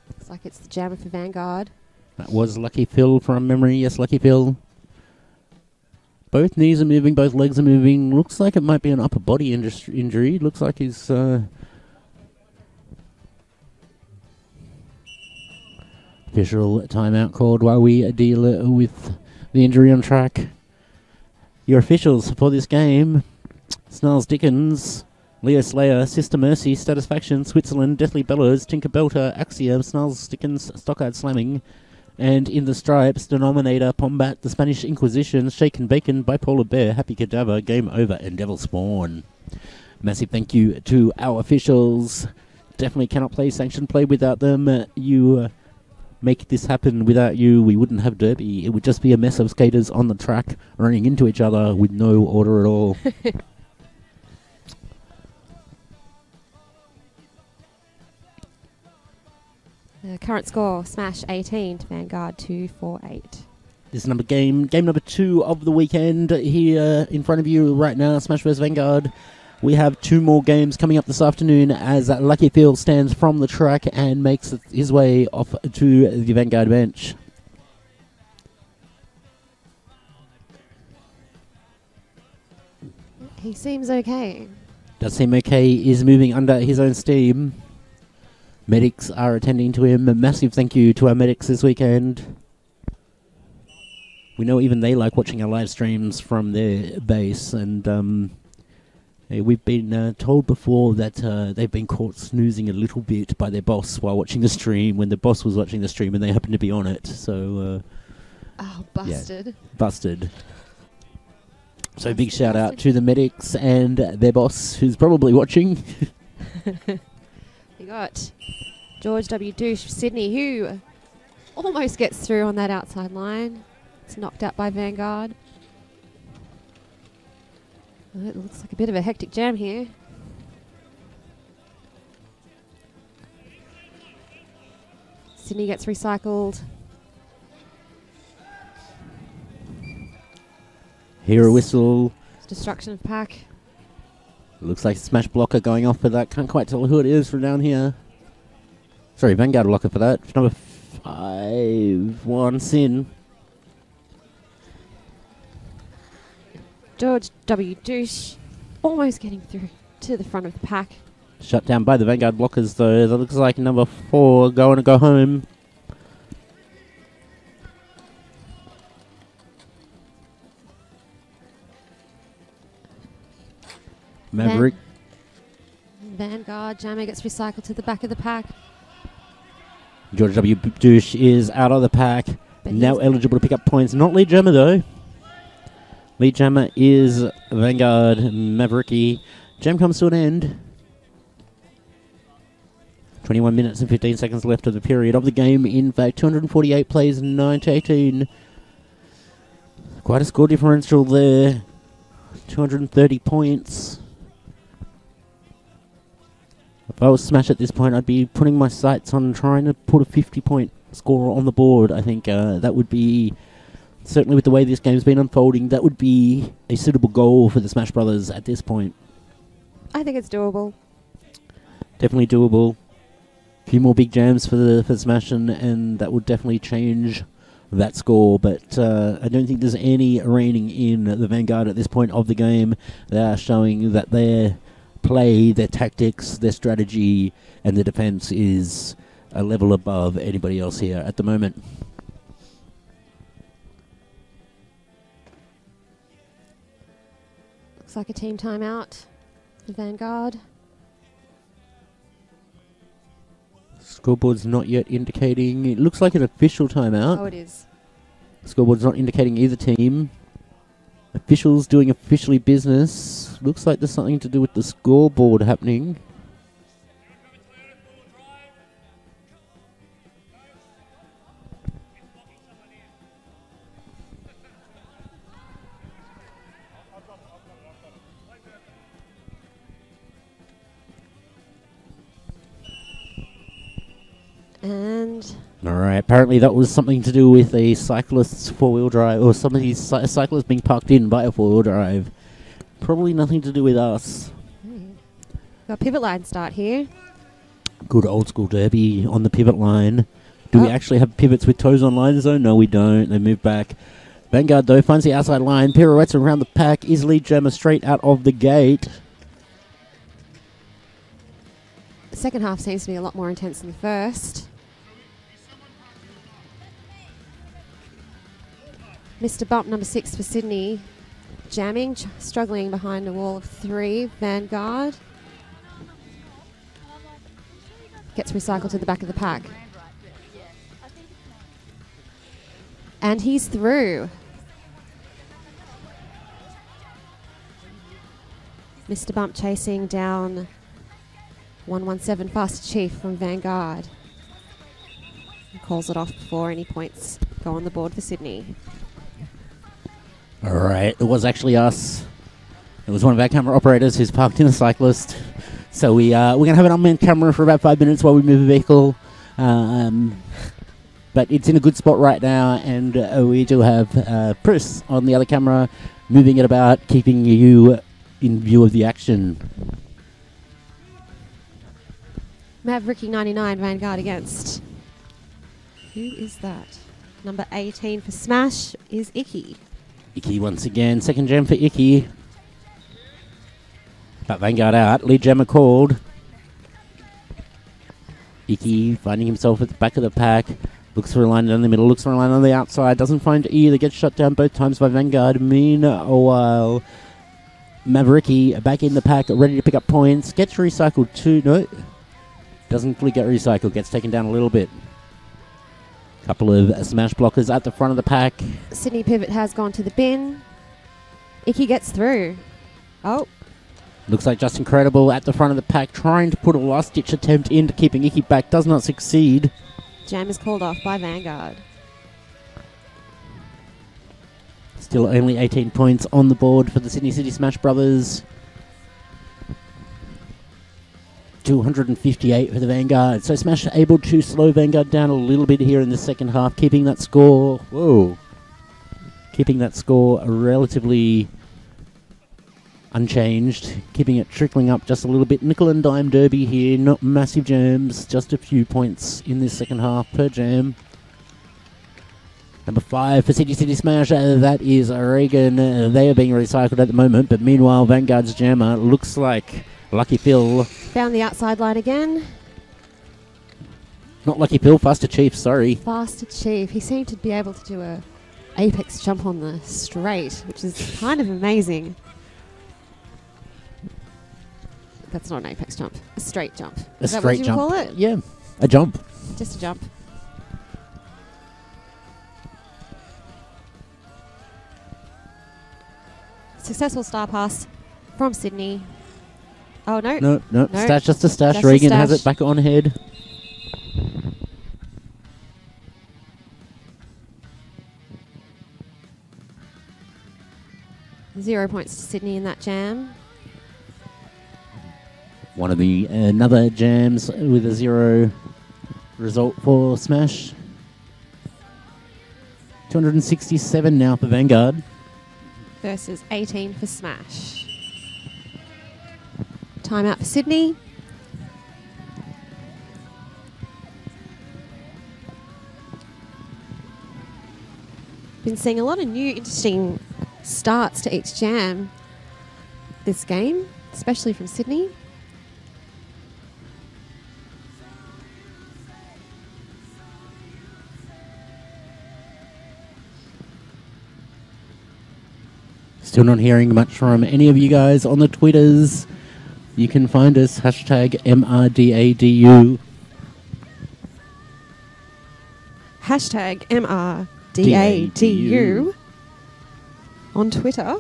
Looks like it's the jammer for Vanguard. That was Lucky Phil from memory. Yes, Lucky Phil. Both knees are moving, both legs are moving. Looks like it might be an upper body injury. Looks like he's... Official timeout called while we deal with the injury on track. Your officials for this game: Snarls Dickens, Leo Slayer, Sister Mercy, Satisfaction, Switzerland, Deathly Bellows, Tinker Belter, Axiom, Snarls Dickens, Stockard Slamming, and in the stripes, Denominator, Pombat, The Spanish Inquisition, Shaken Bacon, Bipolar Bear, Happy Cadaver, Game Over, and Devil Spawn. Massive thank you to our officials. Definitely cannot play Sanctioned Play without them. You make this happen. Without you, we wouldn't have Derby. It would just be a mess of skaters on the track running into each other with no order at all. The current score, Smash 18 to Vanguard 248. This is game number 2 of the weekend here in front of you right now, Smash vs Vanguard. We have 2 more games coming up this afternoon as Lucky Phil stands from the track and makes his way off to the Vanguard bench. He seems okay. Does seem okay, is moving under his own steam. Medics are attending to him. A massive thank you to our medics this weekend. We know even they like watching our live streams from their base, and we've been told before that they've been caught snoozing a little bit by their boss while watching the stream when the boss was watching the stream and they happened to be on it. So, oh, busted. Yeah, busted. So big shout out to the medics and their boss who's probably watching. We got George W. Douche for Sydney, who almost gets through on that outside line. It's knocked out by Vanguard. Well, it looks like a bit of a hectic jam here. Sydney gets recycled. Hear a whistle. Destruction of pack. Looks like a smash blocker going off for that. Can't quite tell who it is from down here. Sorry, Vanguard blocker for that. Number 5, 1 Sin. George W. Douche almost getting through to the front of the pack. Shut down by the Vanguard blockers though. That looks like number 4 going to go home. Maverick. Vanguard jammer gets recycled to the back of the pack. George W. Douche is out of the pack. But Now eligible to pick up points. Not lead jammer though. Lead jammer is Vanguard Mavericky. Jam comes to an end. 21 minutes and 15 seconds left of the period of the game. In fact, 248 plays, 9-18. Quite a score differential there. 230 points. If I was Smash at this point, I'd be putting my sights on trying to put a 50-point score on the board. I think that would be, certainly with the way this game's been unfolding, that would be a suitable goal for the Smash Brothers at this point. I think it's doable. Definitely doable. A few more big jams for Smash, and that would definitely change that score, but I don't think there's any reining in the Vanguard at this point of the game. They are showing that their play, their tactics, their strategy, and their defense is a level above anybody else here at the moment. Looks like a team timeout for Vanguard. Scoreboard's not yet indicating. It looks like an official timeout. Oh, it is. Scoreboard's not indicating either team. Officials doing officially business. Looks like there's something to do with the scoreboard happening. And Alright, apparently that was something to do with a cyclist's four-wheel drive, or somebody's cyclist being parked in by a four-wheel drive. Probably nothing to do with us. got a pivot line start here. Good old school derby on the pivot line. Do we actually have pivots with toes on line zone? No, we don't. They move back. Vanguard, though, finds the outside line. Pirouettes around the pack. Easily jammer straight out of the gate. The second half seems to be a lot more intense than the first. Mr. Bump, number 6 for Sydney. Jamming, struggling behind a wall of 3. Vanguard gets recycled to the back of the pack. And he's through. Mr. Bump chasing down 117 Fast Chief from Vanguard. He calls it off before any points go on the board for Sydney. All right, it was actually us. It was one of our camera operators who's parked in a cyclist. So we're going to have an unmanned camera for about 5 minutes while we move a vehicle. But it's in a good spot right now, and we do have Chris on the other camera moving it about, keeping you in view of the action. Mavericky99 Vanguard against. Who is that? Number 18 for Smash is Icky. Icky once again. Second gem for Icky. But Vanguard out. Lead jammer called. Icky finding himself at the back of the pack. Looks for a line down the middle. Looks for a line on the outside. Doesn't find either. Gets shut down both times by Vanguard. Meanwhile, Mavericky back in the pack. Ready to pick up points. Gets recycled too. No. Doesn't fully get recycled. Gets taken down a little bit. Couple of smash blockers at the front of the pack. Sydney Pivot has gone to the bin. Icky gets through. Oh. Looks like Just Incredible at the front of the pack, trying to put a last-ditch attempt into keeping Icky back. Does not succeed. Jam is called off by Vanguard. Still only 18 points on the board for the Sydney City Smash Brothers. 258 for the Vanguard. So Smash able to slow Vanguard down a little bit here in the second half, keeping that score... Whoa. Keeping that score relatively unchanged. Keeping it trickling up just a little bit. Nickel and dime derby here. Not massive jams. Just a few points in this second half per jam. Number 5 for City Smash. That is Reagan. They are being recycled at the moment. But meanwhile, Vanguard's jammer looks like Lucky Phil. Found the outside line again. Not Lucky Phil, Faster Chief, sorry. Faster Chief. He seemed to be able to do a apex jump on the straight, which is kind of amazing. That's not an apex jump. A straight jump. Is that what you call it? Yeah, a jump. Just a jump. Successful star pass from Sydney. Oh, no. No. Stash, just a stash. Just Reagan a has stash. it back on head. 0 points to Sydney in that jam. One of the another jams with a 0 result for Smash. 267 now for Vanguard. Versus 18 for Smash. Timeout for Sydney. Been seeing a lot of new interesting starts to each jam this game, especially from Sydney. Still not hearing much from any of you guys on the Twitters. You can find us, hashtag MRDADU. Hashtag MRDADU on Twitter.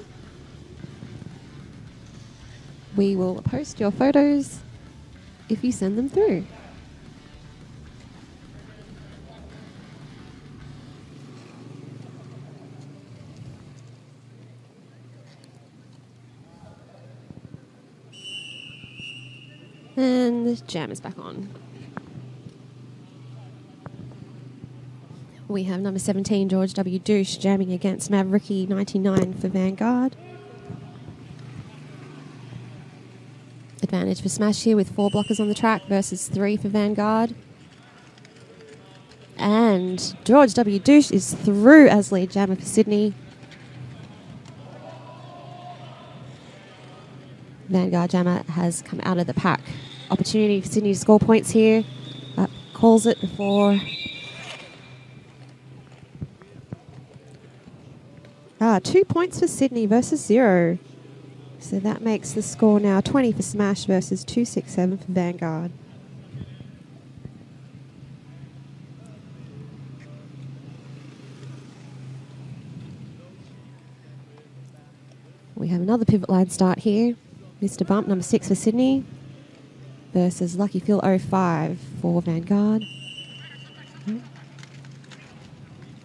We will post your photos if you send them through. And the jam is back on. We have number 17, George W. Douche, jamming against MRDADU18 for Vanguard. Advantage for Smash here with 4 blockers on the track versus 3 for Vanguard. And George W. Douche is through as lead jammer for Sydney. Vanguard jammer has come out of the pack. Opportunity for Sydney to score points here. Calls it before. 2 points for Sydney versus 0. So that makes the score now 20 for Smash versus 267 for Vanguard. We have another pivot line start here. Mr. Bump, number 6 for Sydney, versus Lucky Phil 05 for Vanguard.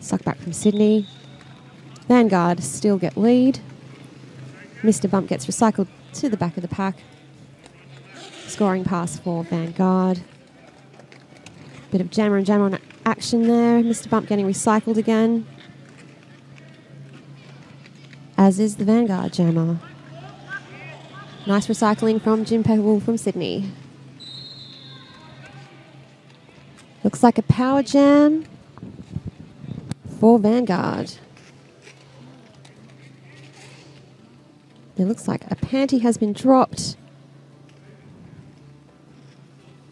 Suck back from Sydney. Vanguard still get lead. Mr. Bump gets recycled to the back of the pack. Scoring pass for Vanguard. Bit of jammer and jammer action there. Mr. Bump getting recycled again. As is the Vanguard jammer. Nice recycling from Jim Peckerwool from Sydney. Looks like a power jam for Vanguard. It looks like a panty has been dropped.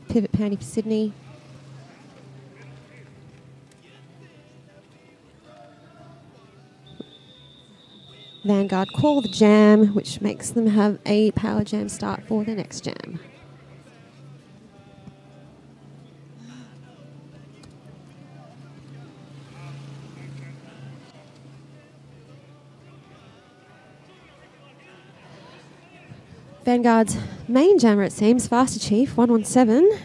Pivot panty for Sydney. Vanguard call the jam, which makes them have a power jam start for the next jam. Vanguard's main jammer, it seems, Faster Chief 117,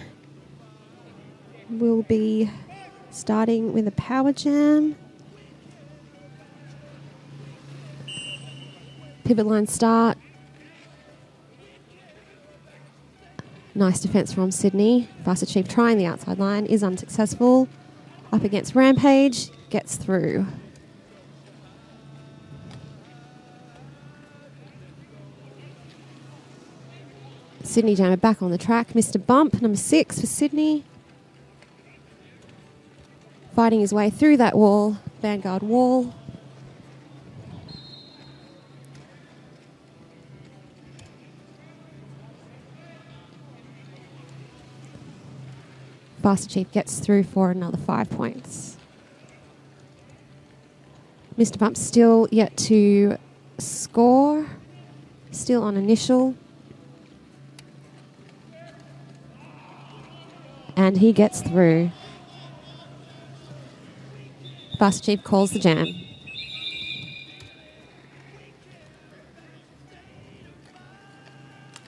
will be starting with a power jam. Pivot line start. Nice defense from Sydney. Faster Chief trying the outside line, is unsuccessful. Up against Rampage, gets through. Sydney jammer back on the track. Mr. Bump, number 6 for Sydney. Fighting his way through that wall, Vanguard wall. Faster Chief gets through for another 5 points. Mr. Bump still yet to score. Still on initial. And he gets through. Faster Chief calls the jam.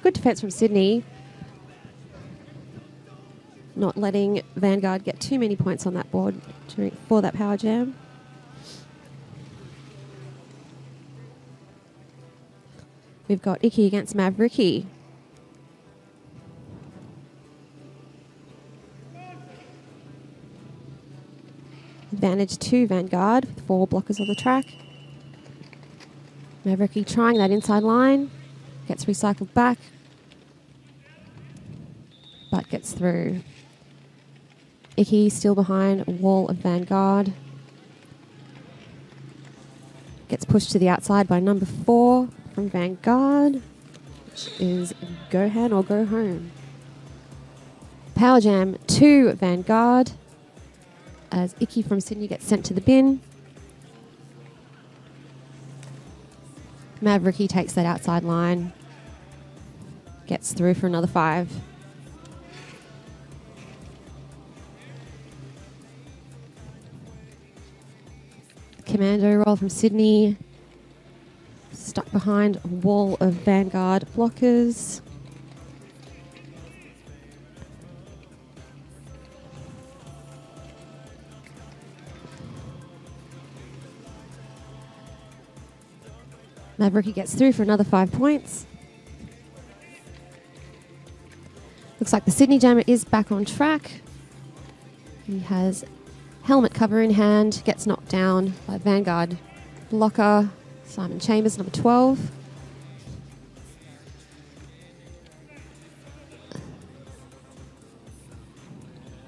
Good defense from Sydney. Not letting Vanguard get too many points on that board for that power jam. We've got Icky against Mavericky. Advantage to Vanguard with 4 blockers on the track. Mavericky trying that inside line. Gets recycled back. But gets through. Icky still behind a wall of Vanguard. Gets pushed to the outside by number 4 from Vanguard, which is Gohan or Go Home. Power Jam to Vanguard as Icky from Sydney gets sent to the bin. Mavericky takes that outside line. Gets through for another 5. Commando roll from Sydney. Stuck behind a wall of Vanguard blockers. Mavericky gets through for another 5 points. Looks like the Sydney Jammer is back on track. He has helmet cover in hand, gets knocked down by Vanguard blocker, Simon Chambers, number 12.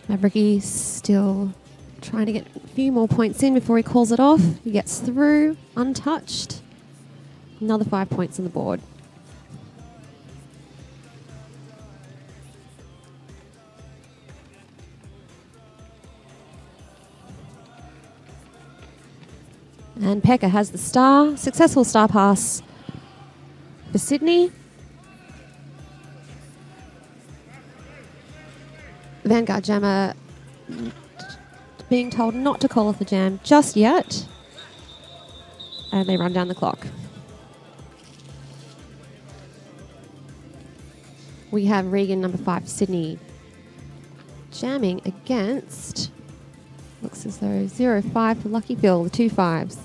Mavericky still trying to get a few more points in before he calls it off. He gets through, untouched. Another 5 points on the board. And Pekka has the star. Successful star pass for Sydney. Vanguard Jammer being told not to call off the jam just yet. And they run down the clock. We have Regan, number 5, Sydney, jamming against, looks as though 0-5 for Lucky Phil, the 2 5s.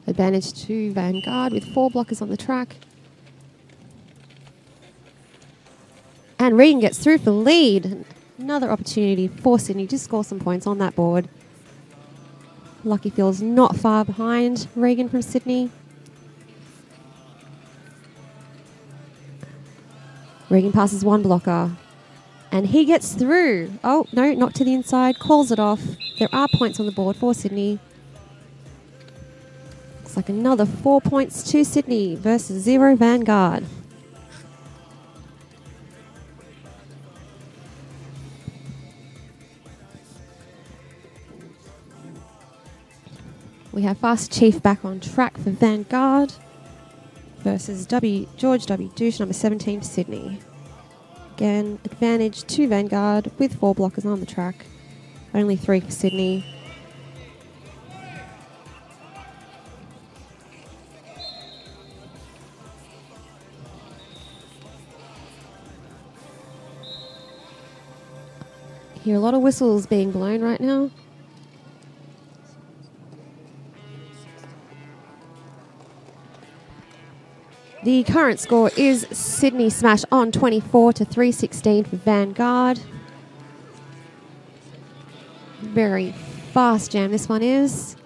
Advantage to Vanguard with 4 blockers on the track. And Regan gets through for lead. Another opportunity for Sydney to score some points on that board. Lucky Phil's not far behind Regan from Sydney. Regan passes 1 blocker. And he gets through. Oh, no, not to the inside. Calls it off. There are points on the board for Sydney. Looks like another 4 points to Sydney versus 0 Vanguard. We have Fast Chief back on track for Vanguard versus George W. Douche, number 17 for Sydney. Again, advantage to Vanguard with 4 blockers on the track. Only 3 for Sydney. Hear a lot of whistles being blown right now. The current score is Sydney Smash on 24 to 316 for Vanguard. Very fast jam this one is.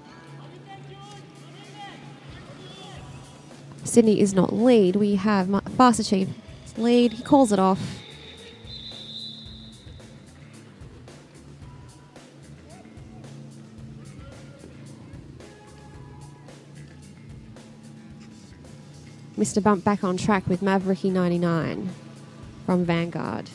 Sydney is not lead. We have Fast Achieve lead. He calls it off. Mr. Bump back on track with Mavericky 99 from Vanguard.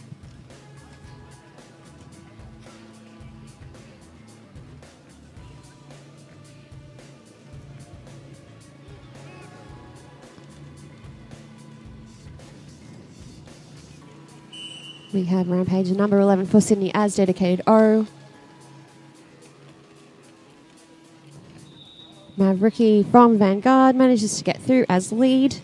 We have Rampage number 11 for Sydney as dedicated O. Mavericky from Vanguard manages to get through as lead.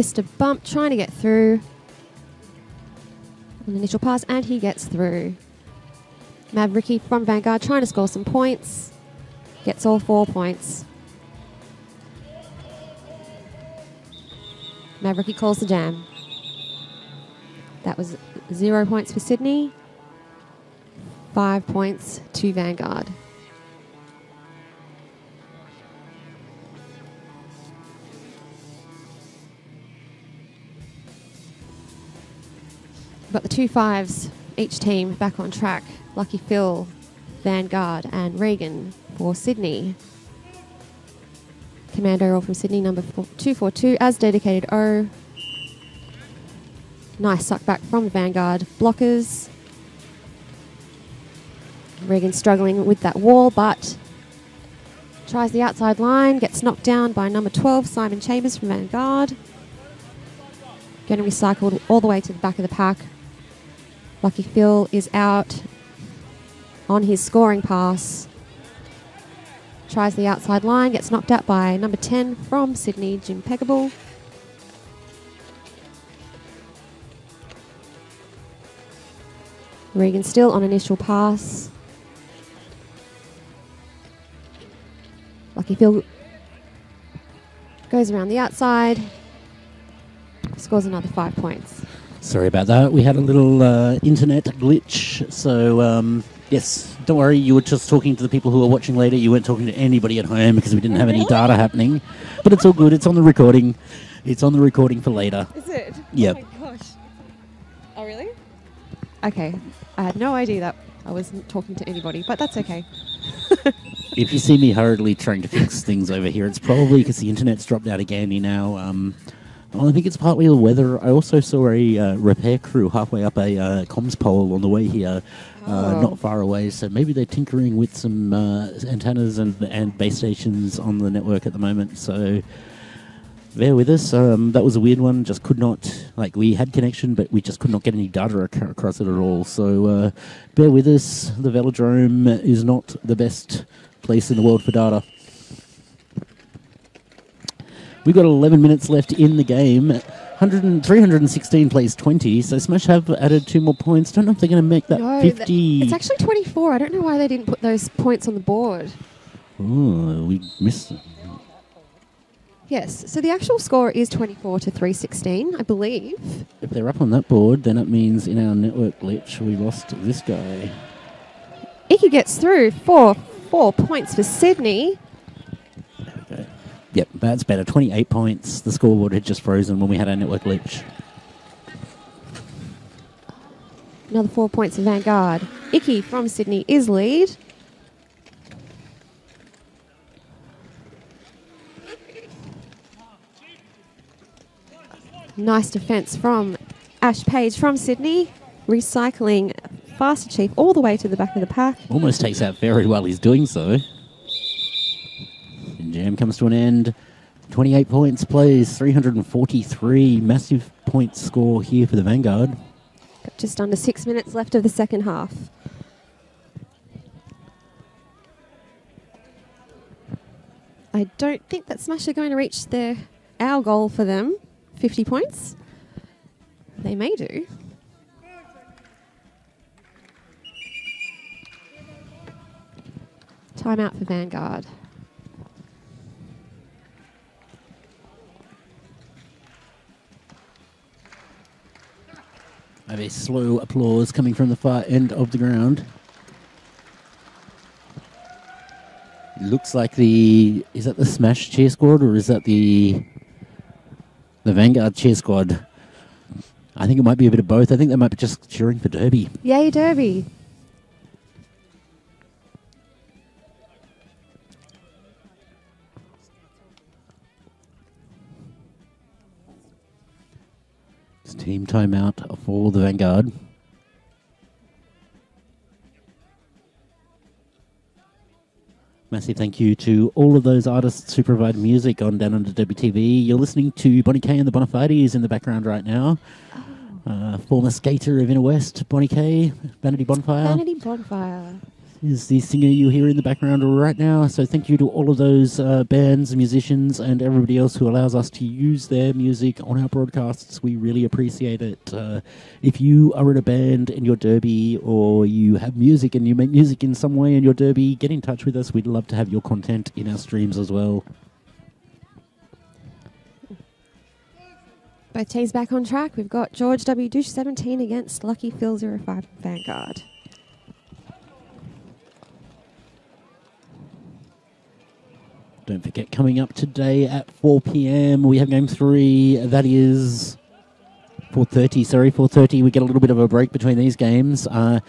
Mr. Bump trying to get through. An initial pass, and he gets through. Mavericky from Vanguard trying to score some points. Gets all 4 points. Mavericky calls the jam. That was 0 points for Sydney. 5 points to Vanguard. Got the 2 5s, each team back on track. Lucky Phil, Vanguard, and Regan for Sydney. Commando roll from Sydney, number 242, as dedicated O. Nice suck back from Vanguard. Blockers. Regan struggling with that wall, but tries the outside line, gets knocked down by number 12, Simon Chambers from Vanguard. Getting recycled all the way to the back of the pack. Lucky Phil is out on his scoring pass. Tries the outside line, gets knocked out by number 10 from Sydney, Jim Peckable. Regan still on initial pass. Lucky Phil goes around the outside, scores another 5 points. Sorry about that. We had a little internet glitch. So, yes, don't worry. You were just talking to the people who are watching later. You weren't talking to anybody at home because we didn't have any data happening. But it's all good. It's on the recording. It's on the recording for later. Is it? Yep. Oh my gosh. Oh, really? Okay. I had no idea that I wasn't talking to anybody, but that's okay. If you see me hurriedly trying to fix things over here, it's probably because the internet's dropped out again now. Well, I think it's partly the weather. I also saw a repair crew halfway up a comms pole on the way here, not far away. So maybe they're tinkering with some antennas and base stations on the network at the moment. So bear with us. That was a weird one. Just could not, we had connection, but we just could not get any data across it at all. So bear with us. The velodrome is not the best place in the world for data. We've got 11 minutes left in the game. 316 plays 20, so Smash have added 2 more points. Don't know if they're going to make that 50. It's actually 24. I don't know why they didn't put those points on the board. Oh, we missed them. Yes, so the actual score is 24 to 316, I believe. If they're up on that board, then it means in our network glitch we lost this guy. Icky gets through for 4 points for Sydney. Okay. Yep, that's better. 28 points. The scoreboard had just frozen when we had our network glitch. Another 4 points for Vanguard. Icky from Sydney is lead. Nice defence from Ash Page from Sydney. Recycling Faster Chief all the way to the back of the pack. Almost takes out very well. He's doing so. And jam comes to an end. 28 points plays, 343. Massive point score here for the Vanguard. Got just under 6 minutes left of the second half. I don't think that Smash are going to reach our goal for them. 50 points. They may do. Timeout for Vanguard. I have a slow applause coming from the far end of the ground. It looks like is that the Smash cheer squad or is that the Vanguard cheer squad? I think it might be a bit of both. I think they might be just cheering for Derby. Yay, Derby. It's team timeout for the Vanguard. Massive thank you to all of those artists who provide music on Downunder WTV. You're listening to Bonnie K and the Bonafides in the background right now. Former skater of Inner West, Bonnie K, Vanity Bonfire. Vanity Bonfire. is the singer you hear in the background right now. So thank you to all of those bands, musicians, and everybody else who allows us to use their music on our broadcasts. We really appreciate it. If you are in a band in your derby, or you have music and you make music in some way in your derby, get in touch with us. We'd love to have your content in our streams as well. Both teams back on track. We've got George W. Douche 17 against Lucky Phil 05 Vanguard. Don't forget, coming up today at 4 p.m, we have Game 3. That is 4:30, sorry, 4:30. We get a little bit of a break between these games. And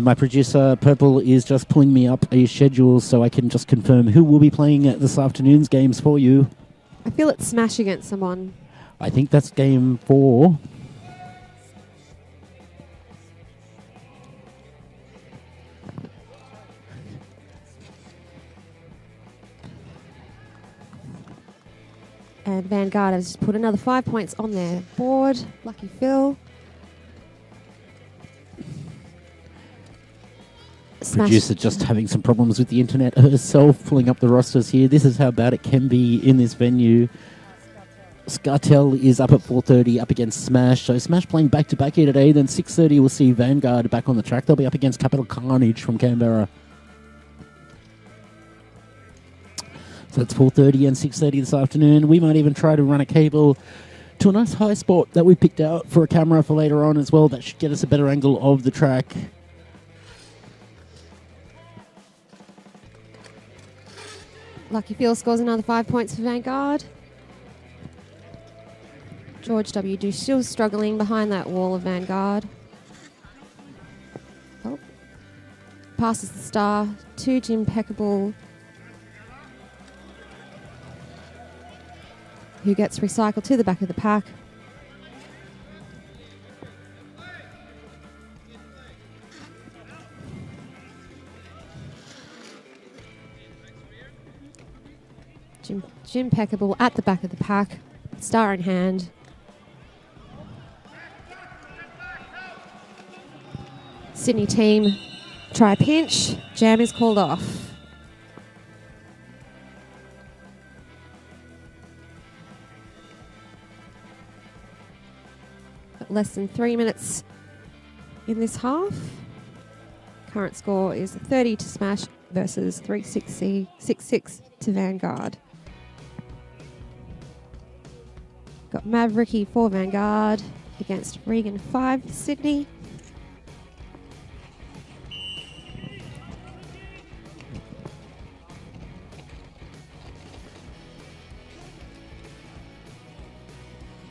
my producer, Purple, is just pulling me up a schedule so I can just confirm who will be playing at this afternoon's games for you. I feel it's Smash against someone. I think that's Game 4. And Vanguard has just put another 5 points on their board. Lucky Phil. Producer just having some problems with the internet herself, pulling up the rosters here. This is how bad it can be in this venue. Scartel is up at 4:30 up against Smash. So Smash playing back-to-back here today. Then 6:30 we'll see Vanguard back on the track. They'll be up against Capital Carnage from Canberra. So that's 4:30 and 6:30 this afternoon. We might even try to run a cable to a nice high spot that we picked out for a camera for later on as well. That should get us a better angle of the track. Lucky Phil scores another 5 points for Vanguard. George W. Douche still struggling behind that wall of Vanguard. Oh. Passes the star to Jim Peckable, who gets recycled to the back of the pack. Jim Peckable at the back of the pack, star in hand. Sydney team try a pinch, jam is called off. But less than 3 minutes in this half. Current score is 30 to Smash versus 6-6 to Vanguard. Got Mavericky for Vanguard against Regan 5 for Sydney.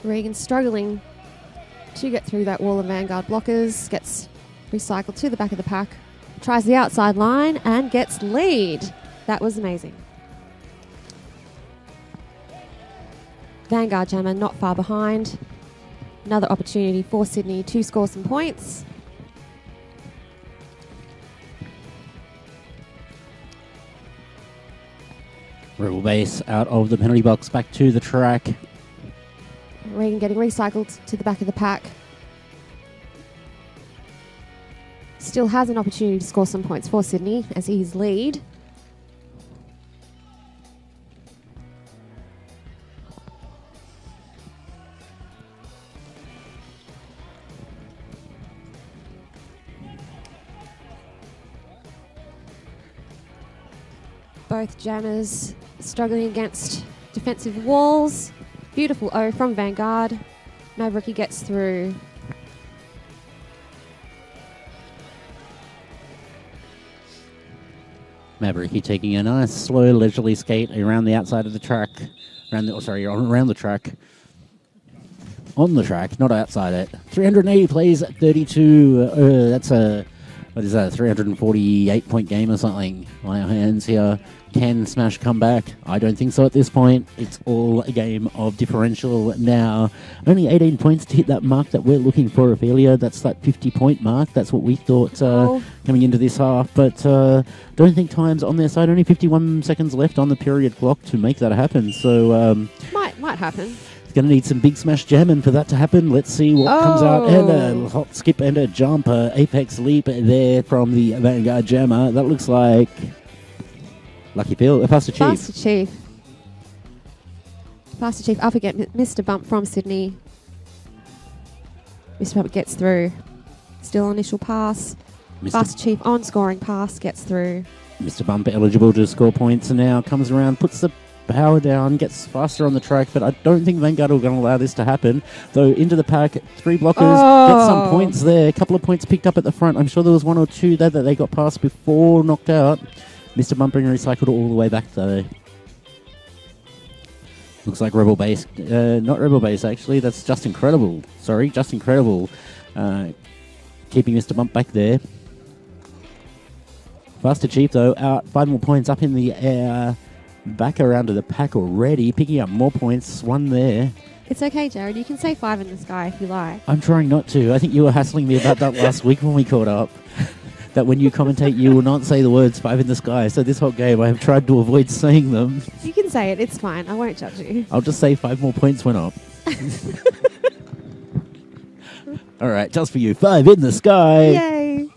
Regan struggling to get through that wall of Vanguard blockers, gets recycled to the back of the pack, tries the outside line and gets lead. That was amazing. Vanguard jammer not far behind. Another opportunity for Sydney to score some points. Rebel base out of the penalty box back to the track. Regan getting recycled to the back of the pack. Still has an opportunity to score some points for Sydney as he's lead. Both jammers struggling against defensive walls. Beautiful O from Vanguard. Mavericky gets through. Mavericky taking a nice, slow, leisurely skate around the outside of the track. Around the track. On the track, not outside it. 380 plays at 32. That's a, what is that, 348-point game or something on our hands here. Can Smash come back? I don't think so at this point. It's all a game of differential now. Only 18 points to hit that mark that we're looking for, Ophelia. That's that 50-point mark. That's what we thought coming into this half. But don't think time's on their side. Only 51 seconds left on the period clock to make that happen. So might happen. Going to need some big smash jamming for that to happen. Let's see what comes out. And a hot skip and a jump. Apex leap there from the Vanguard jammer. That looks like Lucky Phil. Faster Chief. Faster Chief. Faster Chief up again. Mr. Bump from Sydney. Mr. Bump gets through. Still initial pass. Faster Chief on scoring pass gets through. Mr. Bump eligible to score points and now comes around, puts the power down, gets faster on the track, but I don't think Vanguard are going to allow this to happen. Though into the pack, 3 blockers, get some points there. A couple of points picked up at the front. I'm sure there was 1 or 2 there that they got past before knocked out. Mr. Bump being recycled all the way back though. Looks like Rebel Base, not Rebel Base actually, that's Just Incredible. Sorry, Just Incredible. Keeping Mr. Bump back there. Faster Chief though, out 5 more points up in the air. Back around to the pack already, picking up more points. 1 there. It's okay, Jared. You can say 5 in the sky if you like. I'm trying not to. I think you were hassling me about that last week when we caught up. That when you commentate, you will not say the words 5 in the sky. So this whole game, I have tried to avoid saying them. You can say it. It's fine. I won't judge you. I'll just say 5 more points went up. All right, just for you. 5 in the sky. Yay.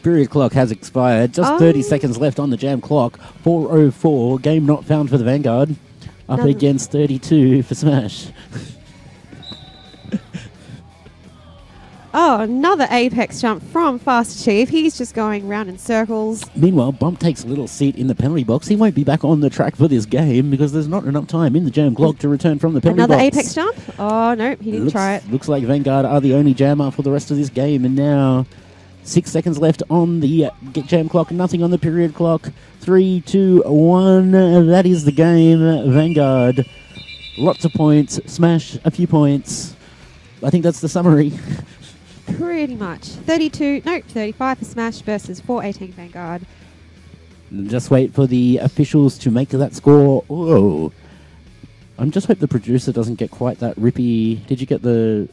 Period clock has expired. Just 30 seconds left on the jam clock. 4:04. Game not found for the Vanguard. Up against 32 for Smash. Another Apex jump from Faster Chief. He's just going round in circles. Meanwhile, Bump takes a little seat in the penalty box. He won't be back on the track for this game because there's not enough time in the jam clock to return from the penalty box. Another Apex jump? Oh, no, he didn't try it. Looks like Vanguard are the only jammer for the rest of this game. And now 6 seconds left on the jam clock. Nothing on the period clock. 3, 2, 1. That is the game. Vanguard. Lots of points. Smash, a few points. I think that's the summary. Pretty much. 35 for Smash versus 418 Vanguard. Just wait for the officials to make that score. Whoa. I'm just hope the producer doesn't get quite that rippy. Did you get the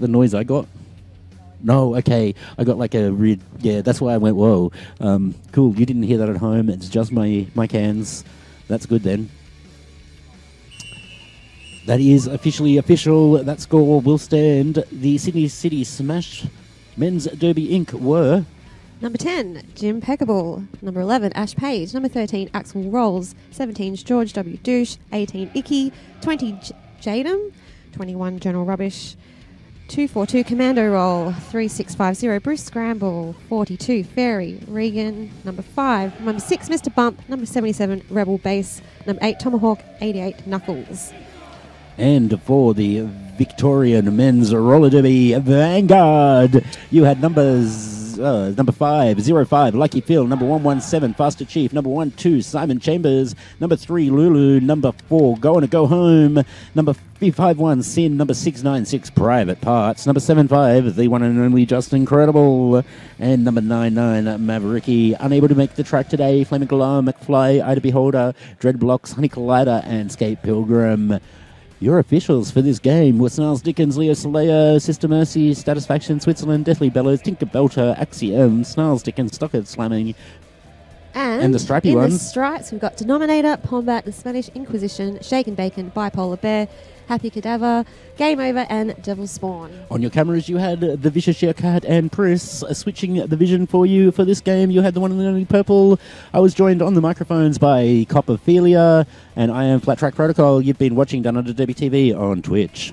noise I got? No, okay. I got like a read. Yeah, that's why I went, whoa. Cool, you didn't hear that at home. It's just my cans. That's good then. That is officially official. That score will stand. The Sydney City Smash Men's Derby Inc. were... Number 10, Jim Peckable. Number 11, Ash Page. Number 13, Axel Rolls. 17, George W. Douche. 18, Icky. 20, Jadam. 21, General Rubbish. 242, Commando Roll. 3650, Bruce Scramble. 42, Fairy. Regan. Number 5. Number 6, Mr. Bump. Number 77, Rebel Base. Number 8, Tomahawk. 88, Knuckles. And for the Victorian Men's Roller Derby Vanguard, you had number 505, Lucky Phil. Number 117, Faster Chief. Number 12, Simon Chambers. Number 3, Lulu. Number 4, Go On and Go Home. Number 51, Sin. Number 696, Private Parts. Number 75, the one and only Just Incredible. And number 99, Mavericky. Unable to make the track today, Flaming Alarm, McFly, Ida Beholder, Dreadblocks, Honey Collider, and Skate Pilgrim. Your officials for this game were Snarls Dickens, Leo Soleo, Sister Mercy, Satisfaction, Switzerland, Deathly Bellows, Tinker Belter, Axiom, Snarls Dickens, Stockhead Slamming, and the stripy ones. In the stripes, we've got Denominator, Pombat, the Spanish Inquisition, Shaken Bacon, Bipolar Bear, Happy Cadaver, Game Over, and Devil Spawn. On your cameras, you had the Vicious Shearcat and Pris switching the vision for you for this game. You had the one and only Purple. I was joined on the microphones by Copophilia, and I am Flat Track Protocol. You've been watching Downunder Derby TV on Twitch.